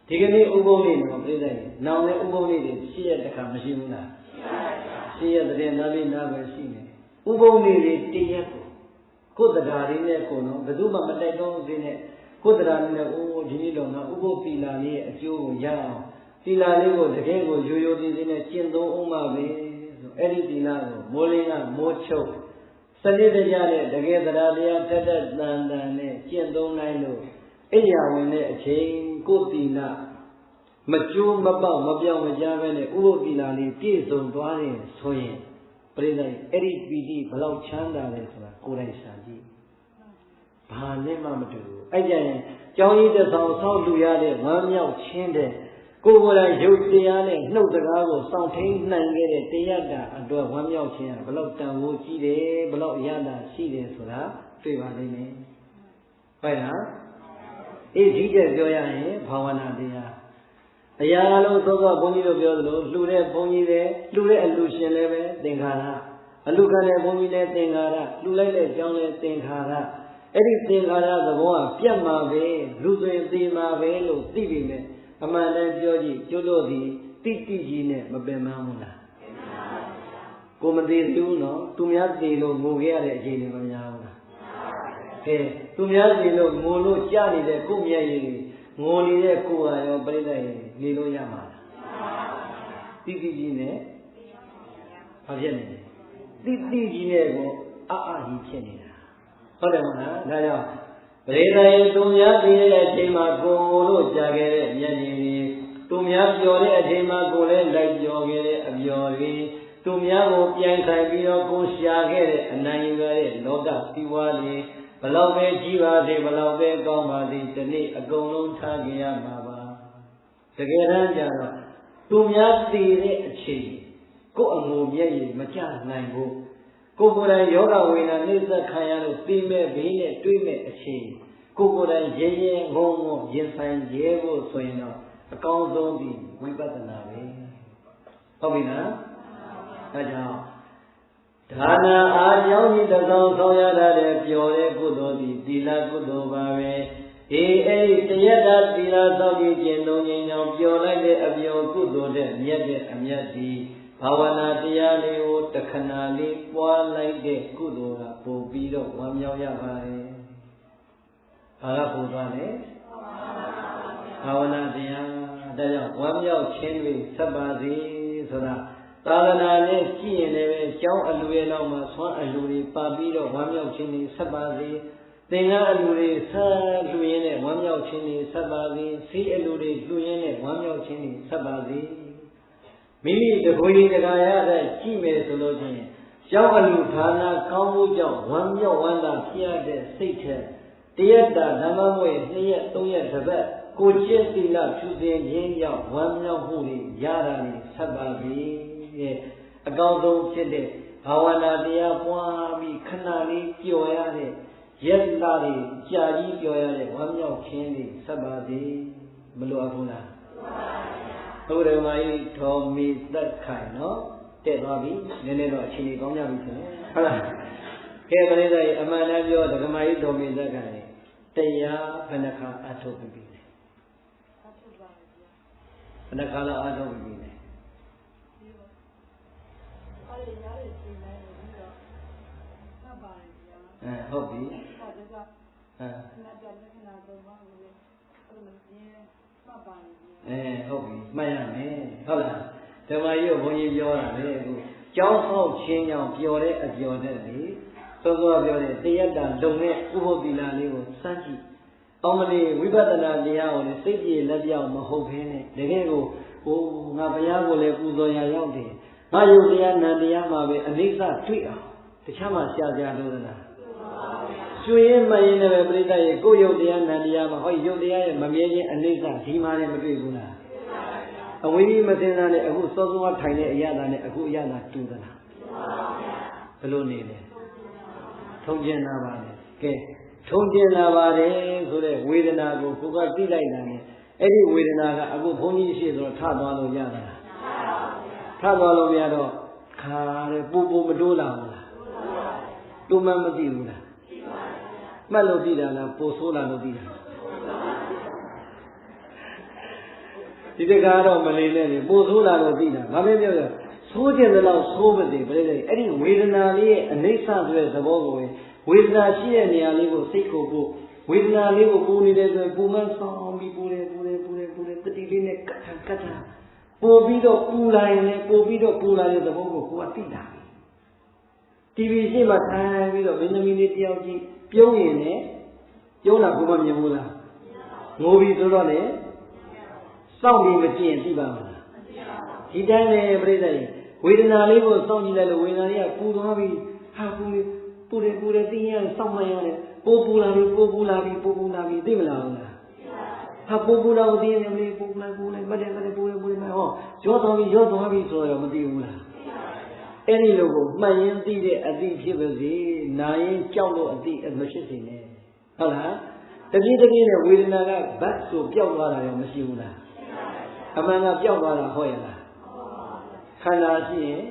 ဒီကနေ့ဥပုံလေးတော့ပြည့်တယ်။နောင်လည်းဥပုံလေးတွေရှိရတဲ့ခါမရှိဘူးလား။ရှိရတဲ့နာလေးနာပဲရှိနေ။ဥပုံလေးတွေတရက်ကိုယ်တရားလေးနဲ့ကိုယ်တော့ဘယ်သူမှမတိုက်တော့သေးနဲ့ကိုယ်တရားလေးနဲ့အိုးဒီနေ့တော့ငါဥပုပ်သီလာလေးရဲ့အကျိုးကိုရအောင်သီလာလေးကိုတကယ်ကိုရိုးရိုးသေးသေးနဲ့ကျင့်သုံးအောင်ပါပဲဆိုအဲ့ဒီသီလာကိုမိုးလင်းကမိုးချုပ်စနစ်တကျနဲ့တကယ်တရားတရားထက်ထက်တန်တန်နဲ့ကျင့်သုံးနိုင်လို့အိယာဝင်တဲ့အချိန်ကိုယ်သီလမကျိုးမပေါက်မပြောင်းမကြားပဲနဲ့ဥပုပ်သီလလေးပြည့်စုံသွားတယ်ဆိုရင်ပြိဿအဲ့ဒီပီတိဘလောက်ချမ်းသာလဲဆိုတာကိုယ်တိုင်ရှာကြည့်ဘာနဲ့မှမတူဘူးအဲ့ကြရင်ကျောင်းကြီးတစ်ဆောင်ဆောက်လူရတဲ့ဝမ်းမြောက်ခြင်းတဲ့ကိုယ်ကိုယ်တိုင်ရုပ်တရားနဲ့နှုတ်စကားကိုစောင့်ထိန်နိုင်ခဲ့တဲ့တရားတာအတွက်ဝမ်းမြောက်ခြင်းကဘလောက်တန်ဖိုးကြီးတယ်ဘလောက်ရတာရှိတယ်ဆိုတာတွေ့ပါလိမ့်မယ်ဟုတ်လားအေးဒီကျပြောရရင်ဘာဝနာတရားအရာလုံးသောသောဘုန်းကြီးတို့ပြောသလိုလှူတဲ့ဘုန်းကြီးလည်းလှူတဲ့အလှူရှင်လည်းပဲသင်္ခါရအလှူခံတဲ့ဘုန်းကြီးလည်းသင်္ခါရလှူလိုက်တဲ့ကျောင်းလည်းသင်္ခါရအဲ့ဒီသင်္ခါရသဘောကပြတ်မှာပဲလူသွင်းသေးမှာပဲလို့သိပြီမဲ့အမှန်တည်းပြောကြည့်ကျွတ်လို့ဒီတိတိကြီးနဲ့မပင်မဘူးလားကိုမသေးဘူးနော်သူများသေလို့ငိုခဲ့ရတဲ့အချိန်တွေမများဘူးလားကဲသူများသေလို့ငိုလို့ကြားနေတဲ့ကိုမျက်ရည်တွေငိုနေတဲ့ကိုယ်ဟာရောပြိတ္တရေနေလို့ရမှာလားတိတိကြီးနဲ့ဘာဖြစ်နေလဲတိတိကြီးနဲ့ကိုအာကြီးဖြစ်နေတာဟုတ်တယ်မလားဒါကြောင့်ပရိသေသူများသိတဲ့အချိန်မှာကိုယ်တို့ကြာခဲ့တဲ့မျက်ရည်တွေသူများပျော်တဲ့အချိန်မှာကိုယ်လည်းလိုက်ပျော်ခဲ့တဲ့အပျော်တွေသူများကိုပြိုင်ဆိုင်ပြီးတော့ကိုယ်ရှာခဲ့တဲ့အနိုင်ယူခဲ့တဲ့လောကစီးပွားတွေဘလောက်ပဲကြီးပါစေဘလောက်ပဲကောင်းပါစေဒီနေ့အကုန်လုံးထားကြရမှာပါတကယ်တမ်းကျတော့သူများသိတဲ့အချိန်ကိုယ်အငိုမျက်ရည်မကျနိုင်ဘူးကိုယ်ကိုယ်တိုင်ယောဂဝေဒနာနှိစ္စခံရလို့သိမဲ့ဘေးနဲ့တွေ့မဲ့အချိန်ကိုယ်ကိုယ်တိုင်ရဲရဲငုံငုံရင်ဆိုင်ရဲဖို့ဆိုရင်တော့အကောင်းဆုံးဒီဝိပဿနာပဲဟုတ်ပြီလားဒါကြောင့်ဒါနာအားကြောင့်ဒီတကောင်ဆောင်ရတဲ့ပျော်တဲ့ကုသိုလ်ဒီသီလကုသိုလ်ပါပဲအဲ့ဒီတရတ္တသီလသောက်ပြီးကျင့်သုံးခြင်းကြောင့်ပျော်လိုက်တဲ့အပျော်ကုသိုလ်တဲ့မြတ်တဲ့အမြတ်ဒီဘာဝနာတရားလေးကိုတခဏလေးပွားလိုက်တဲ့ကုသိုလ်ကပို့ပြီးတော့ဝမ်းမြောက်ရပါတယ်။ဘာကပို့သွားလဲ။ဘာဝနာတရားဒါကြောင့်ဝမ်းမြောက်ခြင်းတွေဆက်ပါစေဆိုတာသာသနာနဲ့ကြည့်ရင်လည်းကျောင်းအလူရဲ့နောက်မှာဆွမ်းအလူတွေပါပြီးတော့ဝမ်းမြောက်ခြင်းတွေဆက်ပါစေ။သင်္ကန်းအလူတွေဆက်လှူရင်းနဲ့ဝမ်းမြောက်ခြင်းတွေဆက်ပါစေ။ဆေးအလူတွေလှူရင်းနဲ့ဝမ်းမြောက်ခြင်းတွေဆက်ပါစေ။မိမိတကိုယ်ရည်တရားရတဲ့ကြည့်မယ်ဆိုလို့ချင်းကျောင်းအလူဌာနကောင်းမှုကြောင့်ဝမ်းမြောက်ဝမ်းသာဖြစ်ရတဲ့စိတ်ထက်တရက်တာဓမ္မမွေ2ရက်3ရက်တစ်ပတ်ကိုကျင့်သီလဖြူစင်ခြင်းကြောင့်ဝမ်းမြောက်မှုတွေရတာနေဆက်ပါပြီတဲ့အကောင်းဆုံးဖြစ်တဲ့ဘာဝနာတရားပွားပြီးခဏလေးပျော်ရတဲ့ရက်လာတွေကြာကြီးပျော်ရတဲ့ဝမ်းမြောက်ခြင်းတွေဆက်ပါစေမလိုအပ်ဘူးလားဘုရားမကြီးထောမီသက်ခိုင်နော်တက်သွားပြီနည်းနည်းတော့အချိန်ကြီးကောင်းကြပြီဆိုရင်ဟုတ်လားကဲပရိသတ်အမှန်တမ်းပြောဓမ္မကြီးထောမီသက်ခိုင်တရားဘယ်နှခါအထုတ်ပြီးပြီလဲအထုတ်ပါပြီဘယ်နှခါလောက်အထုတ်ပြီးပြီလဲအဲ့ဒီရားလေးပြင်နေပြီးတော့သတ်ပါတယ်ဗျာဟုတ်ပြီဟုတ်ကဲ့နတ်ကြလက္ခဏာတော့ဘာလို့လဲအဲ့လိုပြင်းသတ်ပါတယ်ဟုတ်ပြီမှတ်ရမယ်ဟုတ်လားဓမ္မကြီးကိုဘုန်းကြီးပြောတာလေအခု ကျောင်းဆောင်ချင်းကြောင့်ပြောတဲ့အပြောတဲ့လေစောစောပြောတဲ့တရားတာလုံတဲ့ဥပုသ်သီလလေးကိုစမ်းကြည့်အောင်မလေးဝိပဿနာတရားကိုလည်းစိတ်ကြည်လက်ပြောက်မဟုတ်ဘဲနဲ့တကယ်ကိုဟိုငါဘုရားကိုလည်းပူဇော်ရရောက်တယ်ငါယုတ်တရားနံတရားမှာပဲအနိစ္စတွေ့အောင်တခြားမှာရှားကြလို့သလားကျွေးရင်မှရင်လည်းပြိတ္တရဲ့ကိုယ်ယုတ်တရားနံတရားမှာဟောယုတ်တရားရဲ့မမြဲခြင်းအနိစ္စဒီမှာလည်းမတွေ့ဘူးလားအဝိဓိမစင်စားနဲ့အခုစောစောထိုင်တဲ့အရာသာနဲ့အခုအရာသာတူသလားဘယ်လိုနေလဲထုံကျင်လာပါလေကဲထုံကျင်လာပါတယ်ဆိုတဲ့ဝေဒနာကိုကိုယ်ကသိလိုက်တာနဲ့အဲ့ဒီဝေဒနာကအခုဘုန်းကြီးရှိဆိုတော့ထသွားလို့ရတာထသွားလို့မရတော့ခါတယ်ပူပူမတိုးလာဘူးလားတူမှမသိဘူးလားမှတ်လို့သိတာလားပိုဆိုးလာလို့သိတာဒီတကားတော့မလေးနဲ့ပိုဆိုးလာလို့သိတာဘာပဲပြောပြောဆိုးကျင်တဲ့လောက်ဆိုးပါစေပြည့်တယ်အဲ့ဒီဝေဒနာလေးရဲ့အနိစ္စဆိုတဲ့သဘောကိုဝေဒနာရှိတဲ့နေရာလေးကိုစိတ်ကိုပို့ဝေဒနာလေးကိုပူနေတယ်ဆိုရင်ပူမှဆောင်းပြီးပူတယ်တတိလေးနဲ့ကတ်ထပို့ပြီးတော့ပူလာရင်လည်းပို့ပြီးတော့ပူလာတဲ့သဘောကိုကိုယ်ကသိတာတီဗီရှိမှထိုင်ပြီးတော့မင်းသမီးလေးတယောက်ကြီးပြုံးရင်လည်းပြုံးတာကိုမမြင်ဘူးလားငိုပြီးဆိုတော့လေစောင့်ပြီးမကြည့်ရင်သိပါမလားဒီတိုင်းပဲပြိဿရေဝေဒနာလေးကိုစောင့်ကြည့်လိုက်လို့ဝေဒနာလေးကပူသွားပြီးဟာပူတယ်သိရင်စောင့်မှရတယ်ပိုပူလာပြီသိမလားဟုတ်လားဟာပူလာကိုသိရင်လည်းပူလာမတယ်ပူဟောရောသွားပြီဆိုတော့မသိဘူးလားအဲ့ဒီလိုကိုမှတ်ရင်သိတဲ့အသိဖြစ်ပါစေနာရင်ကြောက်လို့အသိမဖြစ်စေနဲ့ဟုတ်လားတပြေးနဲ့ဝေဒနာကဘတ်ဆိုပျောက်သွားတာရောမရှိဘူးလားအမှန်ကပျောက်သွားတာဟုတ်ရဲ့လားခန္ဓာရှိရင်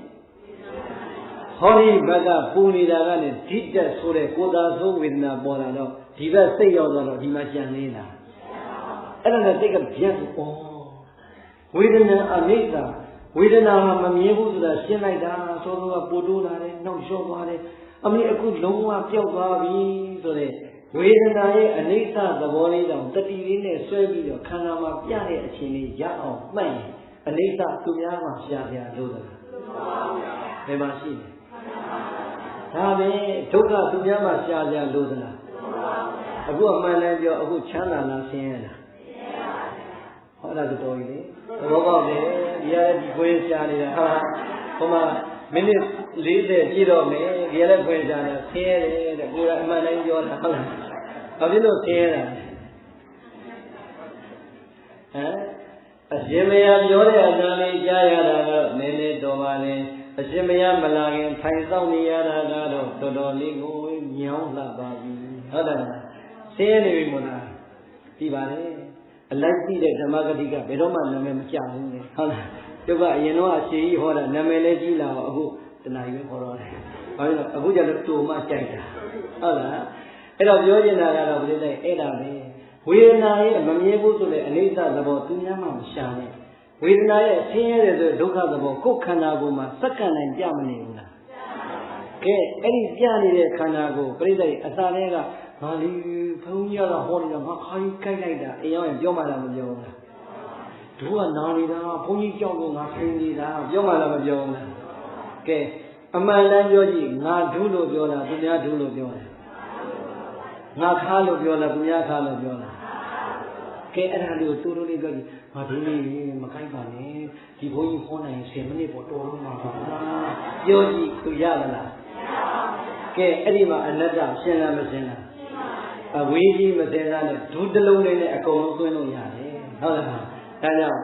ဟောဒီဘက်ကပူနေတာကလည်းဓိတက်ဆိုတဲ့ကိုယ်သာဆိုဝေဒနာပေါ်လာတော့ဒီဘက်စိတ်ရောက်သွားတော့ဒီမှာကြံနေတာအဲ့ဒါနဲ့စိတ်ကပြတ်သွားဝေဒနာအနိစ္စဝေဒနာဟာမမြဲဘူးဆိုတာရှင်းလိုက်တာစောစောကပို့တိုးလာတယ်နှောက်လျှော့သွားတယ်အမေအခုလုံးဝပျောက်သွားပြီဆိုတဲ့ဝေဒနာရဲ့အနိစ္စသဘောလေးတောင်တတိလေးနဲ့ဆွဲပြီးတော့ခန္ဓာမှာပြတဲ့အချိန်လေးရအောင်မှတ်ရင်အနိစ္စသူများမှာရှားလို့သလားဘယ်မှာရှိလဲဒါပဲဒုက္ခသူများမှာရှားလို့သလားအခုအမှန်တမ်းပြောအခုချမ်းသာလားဆင်းရဲလားဟောတာတော်ကြီးလေသဘောပေါက်တယ်ဒီရတဲ့ဒီခွေးရှားနေတာဟာဟိုမှာမိနစ်40ပြည့်တော့မယ်ဒီရတဲ့ခွေးရှားနေတာဆင်းရဲတယ်တဲ့ကိုယ်ကအမှန်တိုင်းပြောတာဟုတ်လားဘာဖြစ်လို့ဆင်းရဲတာအရှင်မယားပြောတဲ့အတန်လေးကြားရတာတော့နည်းနည်းတော်ပါလေအရှင်မယားမလာခင်ထိုင်ဆောင်နေရတာကတော့တော်တော်လေးကိုညောင်းလှပါပြီဟုတ်တယ်ဆင်းရဲနေပြီမို့လားဒီပါလေအလိုက်ကြည့်တဲ့ဓမ္မဂတိကဘယ်တော့မှနာမည်မကျဘူးလေဟုတ်လားကျုပ်ကအရင်တော့အရှိကြီးဟောတာနာမည်လည်းကြီးလာတော့အခုတဏှာကြီးပဲဟောတော့တယ်ဘာလို့လဲအခုကျတော့တူမှကြိုက်တာဟုတ်လားအဲ့တော့ပြောချင်တာကတော့ဘယ်လိုလဲအဲ့ဒါပဲဝေဒနာရဲ့မမြဲဘူးဆိုတဲ့အနိစ္စသဘောသူများမှမရှာနဲ့ဝေဒနာရဲ့ဆင်းရဲတဲ့ဆိုဒုက္ခသဘောကိုယ်ခန္ဓာကိုယ်မှာစက္ကန့်တိုင်းပြမနေဘူးလားကဲအဲ့ဒီပြနေတဲ့ခန္ဓာကိုပြိဿရဲ့အစာလေးကဟာလီဘုန်းကြီးကတော့ဟောနေတာငါခါကြီးကြိုက်လိုက်တာအိမ်ရောက်ရင်ပြောမှလားမပြောဘူးလားတို့ကနာနေတာဘုန်းကြီးကြောက်လို့ငါဖိနေတာပြောမှလားမပြောဘူးလားကဲအမှန်တမ်းပြောကြည့်ငါဒုလို့ပြောတာသူများဒုလို့ပြောတာငါခါလို့ပြောတာသူများခါလို့ပြောတာကဲအဲ့ဒါလေးကိုတူတူလေးပြောကြည့်ငါဒုလေးမကိုက်ပါနဲ့ဒီဘုန်းကြီးဟောနိုင်10မိနစ်ပေါ်တော်လို့မှာပါပြောကြည့်သူရလားကဲအဲ့ဒီမှာအနတ္တရှင်းလားမရှင်းလားအဝေးကြီးမစင်စားနဲ့ဒုတလုံးလေးနဲ့အကုန်လုံးသွင်းလို့ရတယ်ဟုတ်လားဒါကြောင့်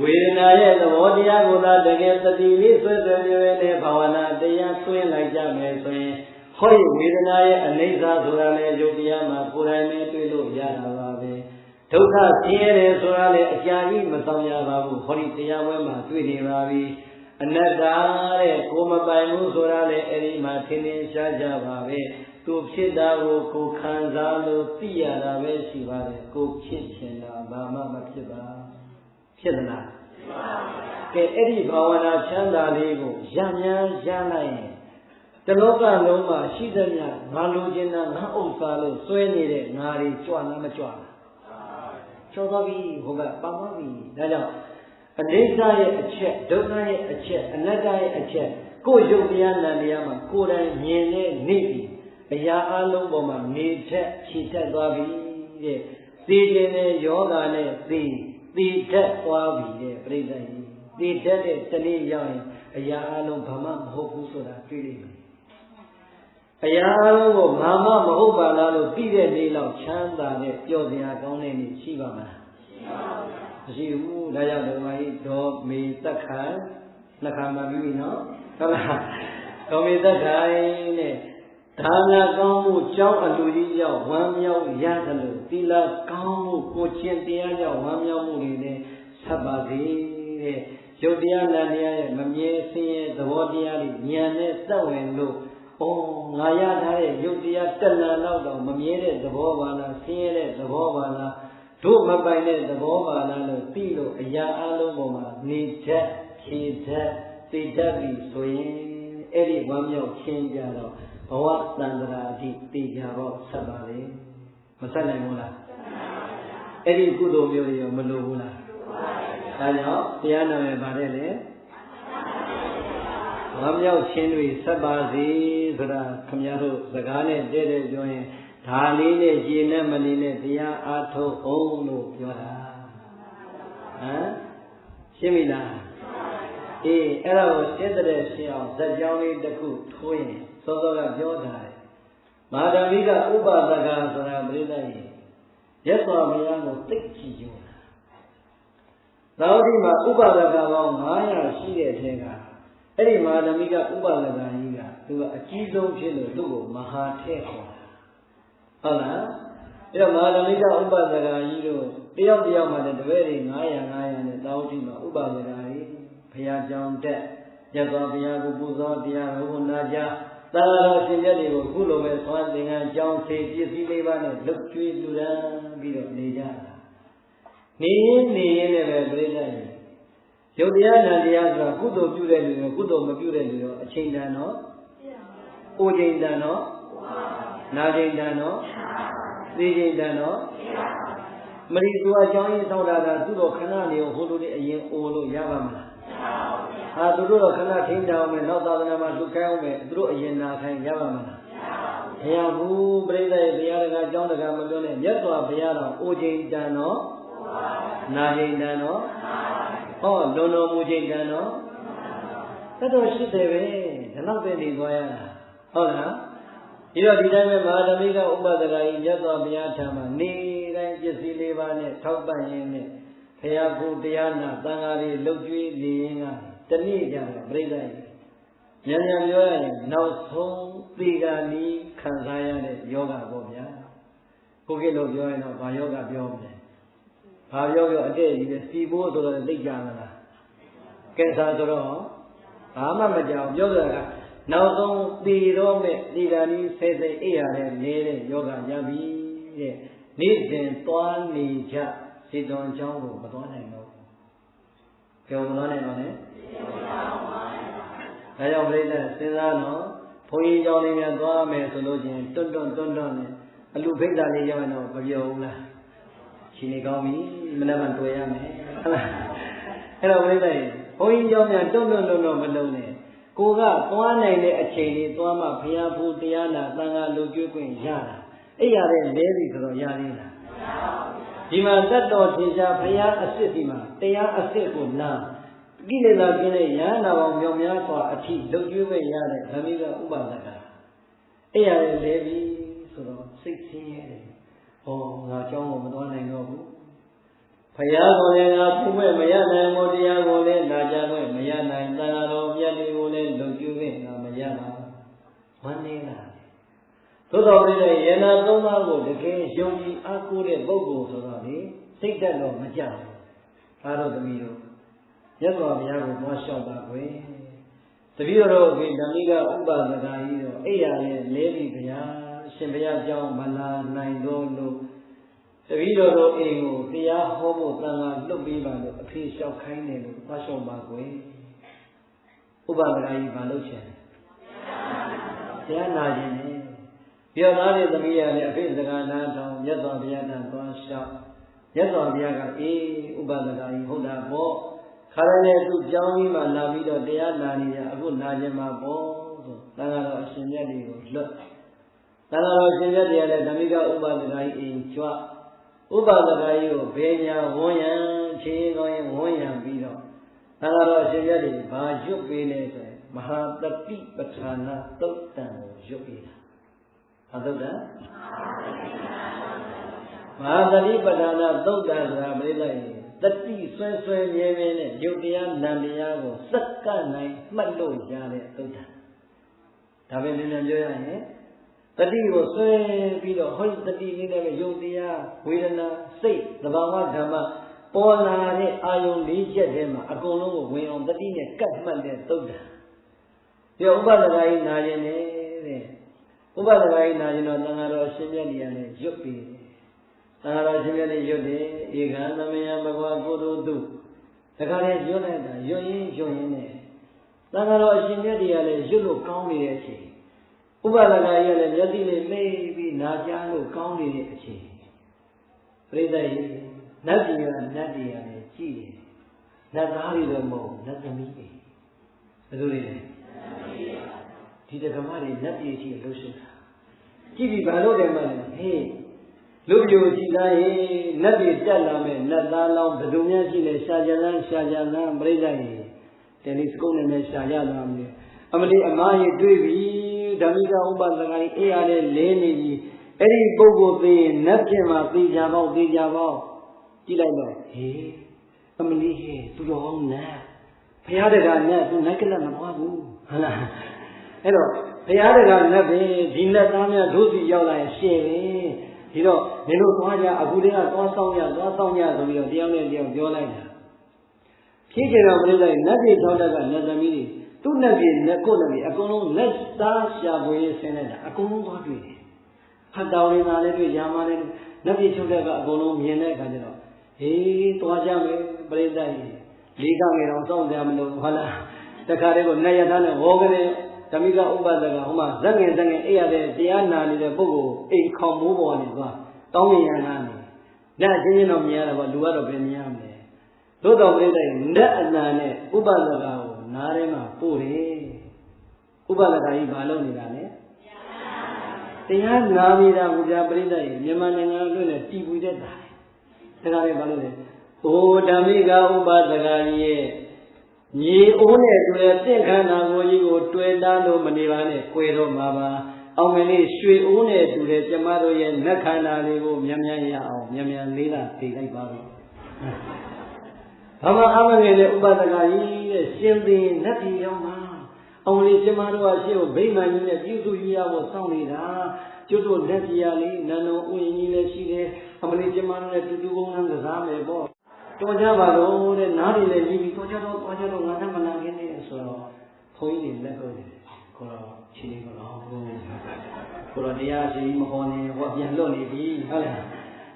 ဝေဒနာရဲ့သဘောတရားကိုသာတကယ်သတိလေးဆွဲဆွဲပြည့်နဲ့ဘာဝနာတရားသွင်းလိုက်ကြမယ်ဆိုရင်ဟောဒီဝေဒနာရဲ့အနိစ္စဆိုတာလေယုတ်တရားမှာကိုယ်တိုင်နဲ့တွေ့လို့ရတာပါပဲဒုက္ခဆင်းရဲတယ်ဆိုတာလေအကြာကြီးမဆောင်ရပါဘူးဟောဒီတရားဝဲမှာတွေ့နေပါပြီအနတ္တတဲ့ကိုမပိုင်ဘူးဆိုတာလေအဲ့ဒီမှာထင်ထင်ရှားရှားပါပဲသူဖြစ်တာကိုကိုခံစားလို့သိရတာပဲရှိပါတယ်ကိုဖြစ်ချင်တာဘာမှမဖြစ်ပါဖြစ်သလားကဲအဲ့ဒီဘာဝနာချမ်းသာလေးကိုရများရလိုက်ရင်တလောကလုံးမှာရှိသမျှငါလိုချင်တာငါဥစ္စာလို့စွဲနေတဲ့ငါတွေကြွလားမကြွလားချောသွားပြီဟိုကပါသွားပြီဒါကြောင့်အနိစ္စရဲ့အချက်ဒုက္ခရဲ့အချက်အနတ္တရဲ့အချက် ကိုယုတ်တရားနံတရားမှာကိုယ်တိုင်မြင်တဲ့နေပြီအရာအလုံးပေါ်မှာနေထက်ခြေတက်သွားပြီတဲ့သိခြင်းနဲ့ယောဂနဲ့သိထက်သွားပြီတဲ့ပြိဿကြီးသိတတ်တဲ့တနေ့ရောက်ရင်အရာအလုံးဘာမှမဟုတ်ဘူးဆိုတာတွေ့လိမ့်မယ်အရာအလုံးကိုဘာမှမဟုတ်ပါလားလို့သိတဲ့နေ့လောက်ချမ်းသာတဲ့ပျော်စရာကောင်းတဲ့နေ့ရှိပါမလားမရှိဘူးဒါကြောင့်ဒီမှာဒေါ်မေသက်ခိုင်နှခါမှပြီးပြီနော်ဟုတ်လားဒေါ်မေသက်ခိုင်နဲ့ဒါနကောင်းမှုကြောင်းအလူကြီးကြောင့်ဝမ်းမြောက်ရတယ်လို့သီလကောင်းမှုကိုချင်းတရားကြောင့်ဝမ်းမြောက်မှုတွေနဲ့ဆက်ပါစေတဲ့ရုပ်တရားနာတရားရဲ့မမြဲဆင်းရဲသဘောတရားတွေဉာဏ်နဲ့သက်ဝင်လို့ငါရထားတဲ့ရုပ်တရားတဏှာလောက်တော့မမြဲတဲ့သဘောပါလားဆင်းရဲတဲ့သဘောပါလားတို့မပိုင်တဲ့သဘောပါလားလို့သိလို့အရာအလုံးပေါ်မှာနေတတ်ဖြေတတ်သိတတ်ပြီဆိုရင်အဲ့ဒီဝမ်းမြောက်ခြင်းကြတော့ဘဝတန်ត្រာအထိသိကြတော့ဆက်ပါလေမဆက်နိုင်ဘူးလားအဲ့ဒီကုသိုလ်မျိုးတွေရောမလိုဘူးလားဒါကြောင့်တရားနာမယ်ပါတယ်လေဝမ်းမြောက်ခြင်းတွေဆက်ပါစေဆိုတာခင်ဗျားတို့စကားနဲ့တည့်တည့်ပြောရင်ဒါလေးနဲ့ရေနဲ့မနေနဲ့တရားအားထုတ်အောင်လို့ပြောတာဟမ်ရှင်းပြီလားအေးအဲ့ဒါကိုရှင်းတဲ့ရှင်းအောင်ဇာတ်ကြောင်းလေးတစ်ခုထိုးရင်စောစောကပြောထားတယ်မဟာဓမ္မိကဥပါဒကဆိုတာပြိဿကြီးရက်စွာဘုရားကိုသိကြည့်ကြတာသာဝတိမှာဥပါဒကပေါင်း900ရှိတဲ့အထက်ကအဲ့ဒီမဟာဓမ္မိကဥပါဒကကြီးကသူကအကြီးဆုံးဖြစ်လို့သူ့ကိုမဟာထည့်ခေါ်တာဟုတ်လားအဲ့တော့မဟာဓမ္မိကဥပါဒကကြီးတို့တယောက်တယောက်မှလည်းတပည့်တွေ900နဲ့သာဝတိမှာဥပါဒကကြီးဘုရားကြောင့်တက်ရသော်ဘုရားကိုပူဇော်တရားကိုနာကြသာတော်ရှင်မြတ်တွေကိုခုလိုပဲသွမ်းသင်္ကန်းကြောင်းစေပစ္စည်းလေးပါးနဲ့လှုပ်ကြွေးလူရန်ပြီးတော့နေကြတာနေရင်လည်းပဲပြိဿကြီးရုပ်တရားနာတရားဆိုတာကုသိုလ်ပြုတဲ့လူရောကုသိုလ်မပြုတဲ့လူရောအချိန်တန်တော့အိုချိန်တန်တော့နာချိန်တန်တော့သိချိန်တန်တော့မရိသူအကြောင်းရင်းသောတာကသူ့တော်ခဏနေဟိုလိုလေးအရင်အိုလို့ရပါမလားဟာသူတို့တော့ခဏထိန်းတောင်းမယ်နောက်သာသနာမှာလှုပ်ခိုင်းအောင်မယ်သူတို့အရင်နာခိုင်းရပါမလားမရဘူးပြိဿရဲ့ဘုရားတကာအကြောင်းတကာမပြောနဲ့မြတ်စွာဘုရားတော်အိုချိန်တန်တော့နာချိန်တန်တော့ဟောလွန်တော်မူချိန်တန်တော့တတ်တော်ရှိတယ်ပဲဒီလောက်ပဲနေသွားရတာဟုတ်လားဒီတော့ဒီတိုင်းပဲမဟာဓမ္မိကဥပဒကကြီးမြတ်စွာဘုရားထံမှာနေတိုင်းပစ္စည်းလေးပါးနဲ့ထောက်ပံ့ရင်းနဲ့ဘုရားကိုတရားနာသံဃာတွေလှုပ်ကြွေးနေရင်ကတနေ့ကျတော့ပြိဿကြီးဉာဏ်ပြောရရင်နောက်ဆုံးသေဂာနီးခံစားရတဲ့ယောဂပေါ့ဗျာကိုကိလို့ပြောရင်တော့ဘာယောဂပြောမလဲဘာပြောအတဲ့ကြီးပဲစီဖို့ဆိုတော့သိကြမလားကဲစားဆိုတော့ဘာမှမကြောက်ပြောကြတာကနောက်ဆုံးသေတော့မဲ့သေဂာနီးဆဲဆဲအိပ်ရတဲ့နေတဲ့ယောဂရပြီတဲ့နေ့စဉ်သွားနေကြစေသွန်ကျောင်းကိုမသွားနိုင်တော့ကြောင်မသွားနိုင်တော့နဲ့ဒါကြောင့်ပြိဿစဉ်းစားတော့ဘုန်းကြီးကျောင်းလေးများသွားမယ်ဆိုလို့ချင်းတွန့်နဲ့အလူဖိတ်တာလေးရောက်ရင်တော့မပြောဘူးလားရှင်နေကောင်းပြီမနက်မှတွေ့ရမယ်ဟုတ်လားအဲ့တော့ပြိဿဘုန်းကြီးကျောင်းများတွန့်မလုံးနဲ့ကိုကသွားနိုင်တဲ့အချိန်လေးသွားမှဘုရားဖူးတရားနာသံဃာလူကျွေးခွင့်ရတာအဲ့ရတဲ့လဲပြီဆိုတော့ရသေးလားဒီမှာတတ်တော်ထင်ရှားဘုရားအစ်စ်ဒီမှာတရားအစ်စ်ကိုနာကိလေသာကင်းတဲ့ယန္နာပေါင်းမြောက်များစွာအထိလှုပ်ကြွေးပဲရတဲ့ဓမ္မိကဥပါဒကအဲ့ရတဲ့လဲပြီဆိုတော့စိတ်ဆင်းရဲတယ်ဟောငါเจ้าကိုမတော်နိုင်တော့ဘူးဘုရားကိုလည်းငါဖူးမဲ့မရနိုင်ဘူးတရားကိုလည်းနာကြခွင့်မရနိုင်သံဃာတော်မြတ်တွေကိုလည်းလှုပ်ကြွေးခွင့်ငါမရနိုင်ဝမ်းနေလားသို့တော်လည်းယန္နာသုံးပါးကိုတကယ်ယုံကြည်အားကိုးတဲ့ပုဂ္ဂိုလ်ဆိုတော့လေစိတ်တက်တော့မကြဘူးဒါတော့သမီးတို့မြတ်စွာဘုရားကိုသွားလျှောက်ပါခွင့်တပည့်တော်ဒီဓမ္မိကဥပါဒကကြီးတော့အဲ့ရလဲလဲပြီဗျာရှင်ဘုရားကြောင်းမလာနိုင်တော့လို့တပည့်တော်တို့အိမ်ကိုတရားဟောဖို့တန်ခါလွတ်ပြီးပါလို့အဖေလျှောက်ခိုင်းတယ်လို့သွားလျှောက်ပါခွင့်ဥပါဒကကြီးမလုပ်ချင်တရားနာခြင်းနဲ့ပြောသားတဲ့သမီးရလည်းအဖေစကားနာထောင်မြတ်စွာဘုရားကသွားလျှောက်မြတ်စွာဘုရားကအေးဥပါဒကကြီးဟုတ်တာပေါ့ခ ခါရနဲ့သူကြောင်းကြီးမှလာပြီးတော့တရားနာနေကြအခုနာကျင်မှာပေါ့ဆိုသံဃာတော်အရှင်မြတ်တွေကိုလွတ်သံဃာတော်အရှင်မြတ်တွေကလည်းဓမ္မိကဥပဒကကြီးအိမ်ကြွဥပဒကကြီးကိုဘေညာဝန်းရံခြေကောင်းရင်ဝန်းရံပြီးတော့သံဃာတော်အရှင်မြတ်တွေဘာရွတ်ပေးလဲဆိုရင်မဟာတတိပဋ္ဌာနာသုတ်တံကိုရွတ်ပေးတာဘာသုတ်တံမဟာတတိပဋ္ဌာနာသုတ်တံဆိုတာပြိဿရေတတိဆွဲဆွဲမြဲမြဲနဲ့ယုတ်တရားနံတရားကိုစက္ကနိုင်မှတ်လို့ရတဲ့သုတ်တံဒါပဲနည်းနည်းပြောရရင်တတိကိုဆွဲပြီးတော့ဟောတတိလေးနဲ့ပဲယုတ်တရားဝေဒနာစိတ်သဘာဝဓမ္မပေါ်လာတဲ့အာယုန်၄ချက်ထဲမှာအကုန်လုံးကိုဝင်အောင်တတိနဲ့ကတ်မှတ်တဲ့သုတ်တံဒီဥပဒကကြီးနာရင်တဲ့ဥပဒကကြီးနာရင်တော့သံဃာတော်အရှင်မြတ်ကြီးလည်းရွတ်ပြီးသံဃာတော်အရှင်မြတ်ကြီးရွတ်တယ်ဧကံသမယဘဂဝါကုသိုလ်တုတခါတည်းရွတ်လိုက်တာရွတ်ရင်းနဲ့သံဃာတော်အရှင်မြတ်ကြီးလည်းရွတ်လို့ကောင်းနေတဲ့အချိန်ဥပဒကကြီးလည်းမျက်စိလေးမိတ်ပြီးနာကြားလို့ကောင်းနေတဲ့အချိန်ပြိဿရေနတ်ပြည်ကနတ်တွေကလည်းကြည်တယ်နတ်သားတွေတော့မဟုတ်နတ်သမီးတွေဘယ်လိုလဲဒီတက္ကမတွေနတ်ပြည်ရှိလှုပ်ရှားတာကြည့်ပြီးဘာလို့တယ်မလဲဟေးလူပြိုကြည်သားရေနတ်ပြည်တက်လာမဲ့နတ်သားလောင်းဘယ်သူများရှိလဲရှာကြလန်းပြိဿရေတယ်လီစကုပ်နဲ့ရှာကြလာမယ်အမလီအမားကြီးတွေးပြီးဓမ္မိကဥပဒကကြီးအေးရတဲ့လဲနေပြီအဲ့ဒီပုဂ္ဂိုလ်သိရင်နတ်ပြင်မှာသိကြပေါ့ကြည့်လိုက်တော့ဟေးအမလီဟေးသူတော်ကောင်းနတ်ဘုရားတကာနတ်သူနိုင်ကလတ်မပွားဘူးဟုတ်လားအဲ့တော့ဘုရားတကာနတ်ပဲဒီနတ်သားများတို့စီရောက်လာရင်ရှင်းပဲဒီတော့မင်းတို့သွားကြအခုတည်းကသွားဆောင်ကြဆိုပြီးတော့တရားနဲ့တရားပြောလိုက်တာဖြည့်ကြတော့ပြိဿရေနတ်ပြည်၆တက်ကနတ်သမီးတွေသူ့နတ်ပြည်နတ်ကိုနတ်ပြည်အကုန်လုံးလက်သားရှာပွေဆင်းနေတာအကုန်လုံးသွားတွေ့တယ်ဟတ်တော်ရင်းသားလည်းတွေ့ရမှာလည်းနတ်ပြည်၆တက်ကအကုန်လုံးမြင်တဲ့အခါကျတော့ဟေးသွားကြမယ်ပြိဿရေလေးကငယ်တော့စောင့်ကြမလို့ဟုတ်လားတခါတည်းကိုနတ်ရထားနဲ့ဟောကြတယ်ဓမ္မိကဥပဒကဟိုမှာဇက်ငယ်အေးရတဲ့တရားနာနေတဲ့ပုဂ္ဂိုလ်အိမ်ခေါင်မိုးပေါ်ကနေသွားတောင်းရန်ကနေနတ်ချင်းချင်းတော့မြင်ရတာပေါ့လူကတော့ဘယ်မြင်ရမလဲသို့တော်ပြိဿရေနတ်အနာနဲ့ဥပဒကကိုနားထဲမှာပို့တယ်ဥပဒကကြီးဘာလုပ်နေတာလဲတရားနာနေတာကိုပြပြိဿရေမြန်မာနိုင်ငံအတွင်းနဲ့တည်ပူတဲ့တာတယ်ဒါကြလည်းဘာလို့လဲအိုဓမ္မိကဥပဒကကြီးရဲ့မြေအိုးနဲ့တွေ့တင့်ခန္ဓာကိုယ်ကြီးကိုတွေ့တာလို့မနေပါနဲ့꿰တော့မှာပါအောင်မလေးရွှေအိုးနဲ့တူတဲ့ကျမတို့ရဲ့နတ်ခန္ဓာလေးကိုမြန်ရအောင်မြန်လေးလာသိလိုက်ပါတော့ဘာမှအမငယ်တဲ့ဥပဒကကြီးတဲ့ရှင်သင်နတ်ပြည်ရောက်မှာအောင်လေးကျမတို့ကရှေ့ကိုဗိမာန်ကြီးနဲ့ပြုစုရဖို့စောင့်နေတာကျွတ်တို့လက်ပြာလေးနန္ဒုံဥယျာဉ်ကြီးလည်းရှိတယ်အမလေးကျမတို့လည်းတူကုန်းကစားမယ်ပေါ့တော်ကြပါတော့တဲ့နားတွေလည်းကြီးပြီးတော်ကြတော့ငါနဲ့မနာခင်းနေဆိုတော့ဘုန်းကြီးတွေလက်ကိုခေါ်တော့ခြေခေါ်တော့ခေါ်တော့တရားရှိမခေါ်နေဟောပြန်လွတ်နေပြီဟုတ်လား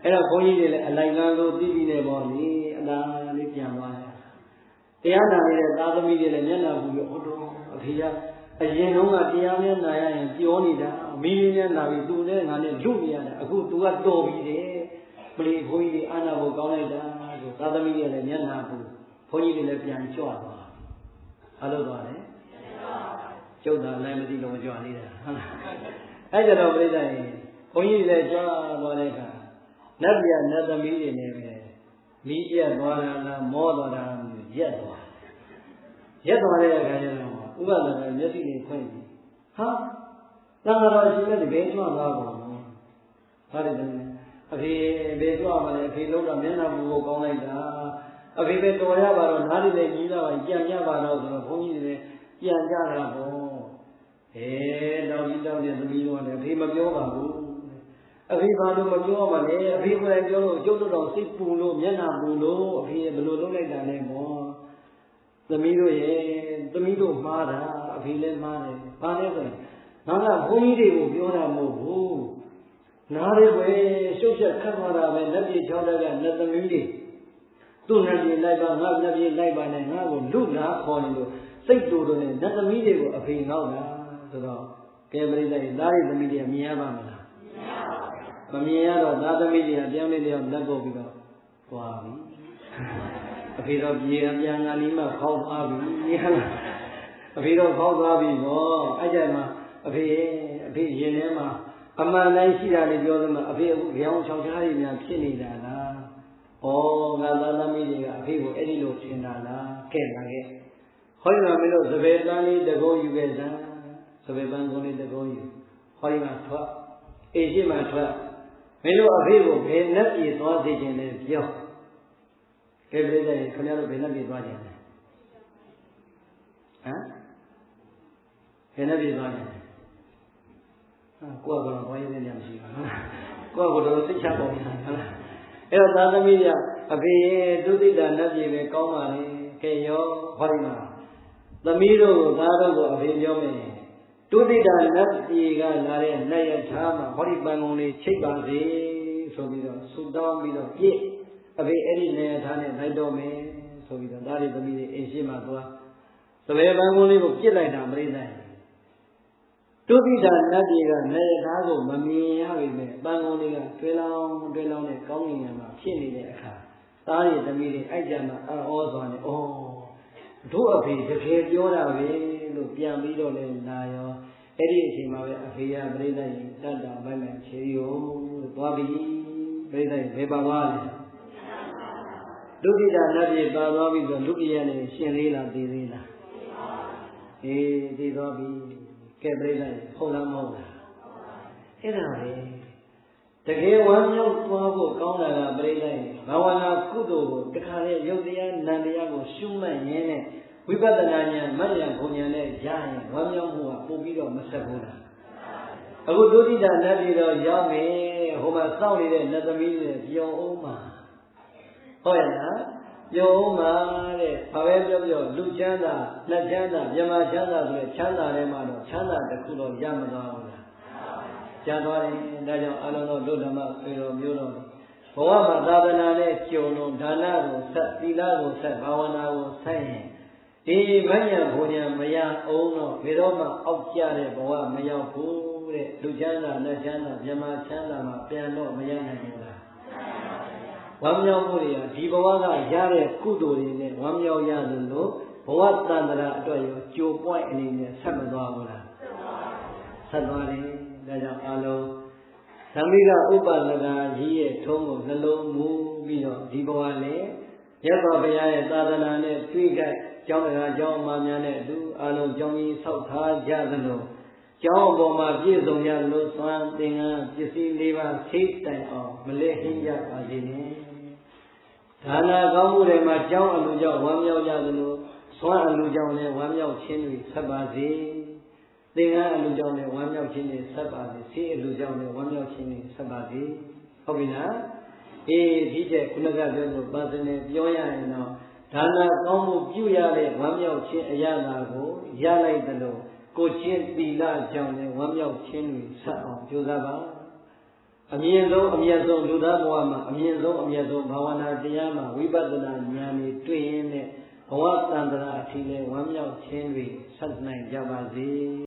အဲ့တော့ဘုန်းကြီးတွေလည်းအလိုက်ကားလို့သိပြီးနေပေါ့လေအလားလေးပြန်သွားတယ်တရားနာနေတဲ့သာသမီတွေလည်းမျက်နှာပူပြီးဟောတော့အဖေကအရင်တုန်းကတရားမျက်နှာရရင်ပြောနေတာမိလေးမျက်နှာပြီးသူနဲ့ငါနဲ့လူနေရတယ်အခု तू ကတော်ပြီတဲ့မလီဘုန်းကြီးတွေအာနာဖို့ကောင်းလိုက်တာဆိုသာသမီတွေလည်းမျက်နှာပူဘုန်းကြီးတွေလည်းပြန်ကြွသွားဘာလို့သွားလဲကျုပ်သာလည်းမသိလို့မကြွသေးတာဟုတ်လားအဲ့ကြတော့ပြိဿရေဘုန်းကြီးတွေလည်းကြွသွားတဲ့အခါနတ်ပြနတ်သမီးတွေနဲ့ပဲမိပြတ်သွားတာလားမောသွားတာရက်သွားတဲ့အခါကျတော့ဥပဒကမျက်စိတွေဖွင့်ပြီးဟာသံဃာတော်ရှိတဲ့တကယ်ကြွသွားပါဘူးဟာတယ်အဖေဘယ်ကြွမလဲအဖေလုံးတော့မျက်နှာပူကိုကောင်းလိုက်တာအဖေပဲတော်ရပါတော့နားတွေလည်းကြီးလာပါကြံရပါတော့ဆိုတော့ဘုန်းကြီးတွေလည်းပြန်ကြတာပေါ့တောင်းတဲ့သမီးတို့ကလည်းအဖေမပြောပါဘူးအဖေဘာလို့မပြောပါလဲအဖေကိုယ်တိုင်ပြောလို့ကျုပ်တို့တော့စိတ်ပူလို့မျက်နှာပူလို့အဖေဘယ်လိုလုပ်လိုက်တာလဲပေါ့သမီးတို့ရဲ့သမီးတို့မှားတာအဖေလည်းမှားတယ်ဘာလဲဆိုရင်ငါကဘုန်းကြီးတွေကိုပြောတာမဟုတ်ဘူးနားလေးပဲရှုပ်ချက်ခတ်သွားတာပဲလက်ပြေချောင်းတက်ကနတ်သမီးတွေသူ့နတ်ပြေလိုက်ပါငါနတ်ပြေလိုက်ပါနဲ့ငါ့ကိုလူနာခေါ်နေလို့စိတ်တူတူနဲ့နတ်သမီးတွေကိုအဖေငေါ့တာဆိုတော့ကဲပရိသတ်သားတွေသမီးတွေမြင်ရပါမလားမမြင်ရတော့သားသမီးတွေကပြောင်းလေးတယောက်လက်ပုတ်ပြီးတော့သွားပြီ အဖေတော့ပြေပြန်ငါနီးမှခေါင်းသွားပြီဟလားအဖေတော့ခေါင်းသွားပြီပေါ့အဲ့ကြမှာအဖေရင်ထဲမှာအမှန်တိုင်းရှိတာလေးပြောသမှာအဖေအခုကြောင်ချောင်ချားတွေများဖြစ်နေတာလားဩငါသားသမီးတွေကအဖေကိုအဲ့ဒီလိုထင်တာလားကဲလာခဲ့ဟောဒီမှာမင်းတို့သဘေပန်းလေးတကုံးယူခဲ့စမ်းသဘေပန်းကုန်းလေးတကုံးယူဟောဒီမှာထွက်အေရှိမှထွက်မင်းတို့အဖေကိုဘယ်နဲ့ပြေသွားစေခြင်းလဲပြောကဲပြည့်တဲ့ခင်ဗျားတို့ဘယ်နဲ့ပြေသွားခြင်းလဲဟမ်ဘယ်နဲ့ပြေသွားခြင်းလဲကိုယ့်ကတော့ဘာရင်းနေမရှိဘူးကိုယ့်ကတော့သိချပေါ်နေတာဟုတ်လားအဲ့တော့သာသမီကအဖေရဲ့ဒုတိယနတ်ပြည်ပဲကောင်းပါလေကဲရောဟောဒီမှာသမီးတို့ကိုသားတို့ကိုအဖေပြောမယ်ဒုတိယနတ်ပြည်ကလာတဲ့နတ်ရထားမှာဟောဒီပန်ကုန်လေးချိတ်ပါစေဆိုပြီးတော့ဆူတောင်းပြီးတော့ပြည့်အဖေအဲ့ဒီနတ်ရထားနဲ့လိုက်တော့မယ်ဆိုပြီးတော့ဒါတွေသမီးတွေအိမ်ရှိမှသွားသဘေပန်ကုန်လေးကိုပြစ်လိုက်တာမရိနိုင်ဒုတိယနတ်ပြည်ကနတ်ရထားကိုမမြင်ရပေမဲ့ပန်ကုန်လေးကတွဲလောင်းနဲ့ကောင်းကင်မှာဖြစ်နေတဲ့အခါသားတွေသမီးတွေအိုက်ကြမှာအောစွာနဲ့ဩတို့အဖေတကယ်ပြောတာပဲလို့ပြန်ပြီးတော့လဲလာရောအဲ့ဒီအချိန်မှာပဲအဖေကပြိဿရင်တတ်တာမိုက်မှန်ချေရောသွားပြီပြိဿရင်ဘယ်ပါသွားလဲဒုတိယနတ်ပြည်ပါသွားပြီဆိုဒုတိယနဲ့ရှင်သေးလားသိသေးလားအေးသိသွားပြီကဲပြိဿရင်ဟုတ်လားမဟုတ်လားအဲ့ဒါပဲတကယ်ဝမ်းမြောက်သွားဖို့ကောင်းတာကပြိဿရင်ဘာဝနာကုသိုလ်ကိုတခါလေရုပ်တရားနံတရားကိုရှုမှတ်ရင်းနဲ့ဝိပဿနာဉာဏ်မဉ္ဇဉ်ဘုံဉာဏ်နဲ့ရရင်ဝမ်းမြောက်မှုကပို့ပြီးတော့မဆက်ဘူးလားအခုဒုတိယနတ်ပြည်တော့ရောက်မယ်ဟိုမှာစောင့်နေတဲ့နတ်သမီးတွေပြောအောင်မှာဟုတ်ရဲ့လားပြောအောင်မှာတဲ့ဘာပဲပြောပြောလူချမ်းသာလက်ချမ်းသာမြမချမ်းသာဆိုတဲ့ချမ်းသာထဲမှာတော့ချမ်းသာတစ်ခုတော့ရမသွားဘူးလားရသွားတယ်ဒါကြောင့်အလုံးတော်ဒုဓမ္မပြေတော်မျိုးတော်ဘဝမှာသာသနာနဲ့ကြုံလုံးဒါနကိုဆက်သီလကိုဆက်ဘာဝနာကိုဆက်ရင်ဒီမဉ္ဇဉ်ဘုံဉာဏ်မရအောင်တော့ဘယ်တော့မှအောက်ကျတဲ့ဘဝမရောက်ဘူးတဲ့လူချမ်းသာလက်ချမ်းသာမြမချမ်းသာမှာပြန်တော့မရနိုင်ဘူးလားဝမ်းမြောက်မှုတွေကဒီဘဝကရတဲ့ကုသိုလ်တွေနဲ့ဝမ်းမြောက်ရလို့ဘဝတန်ត្រာအတွက်ရောကြိုပွိုက်အနေနဲ့ဆက်မသွားဘူးလားဆက်သွားတယ်ဒါကြောင့်အလုံးသံဃိကဥပဒနာကြီးရဲ့ထုံးကိုနှလုံးမူပြီးတော့ဒီဘဝနဲ့ရသော်ဘုရားရဲ့သာသနာနဲ့တွေ့ကြကျောင်းတရားကျောင်းအမများနဲ့အတူအလုံးကျောင်းကြီးဆောက်ထားကြသလိုကျောင်းအပေါ်မှာပြည့်စုံကြသလိုသွမ်းသင်္ကန်းပစ္စည်း၄ပါးထိတ်တိုင်အောင်မလဲဟင်းကြပါစေနဲ့ဒါနာကောင်းမှုတွေမှာကျောင်းအလူကြောင့်ဝမ်းမြောက်ကြသလိုသွမ်းအလူကြောင့်လည်းဝမ်းမြောက်ခြင်းတွေဆက်ပါစေသင်္ကန်းအလူကြောင့်လည်းဝမ်းမြောက်ခြင်းတွေဆက်ပါစေဆေးအလူကြောင့်လည်းဝမ်းမြောက်ခြင်းတွေဆက်ပါစေဟုတ်ပြီလားအေးဒီတဲ့ခုနကပြောလို့ပါစနေပြောရရင်တော့ဒါနကောင်းမှုပြုရတဲ့ဝမ်းမြောက်ခြင်းအရာကိုရလိုက်သလိုကိုချင်းသီလကြောင့်လည်းဝမ်းမြောက်ခြင်းတွေဆက်အောင်ကြိုးစားပါအမြင့်ဆုံးလူသားဘဝမှာအမြင့်ဆုံးဘာဝနာတရားမှာဝိပဿနာဉာဏ်တွေတွေ့ရင်းနဲ့ဘဝတန်ត្រာအထိလည်းဝမ်းမြောက်ခြင်းတွေဆက်နိုင်ကြပါစေ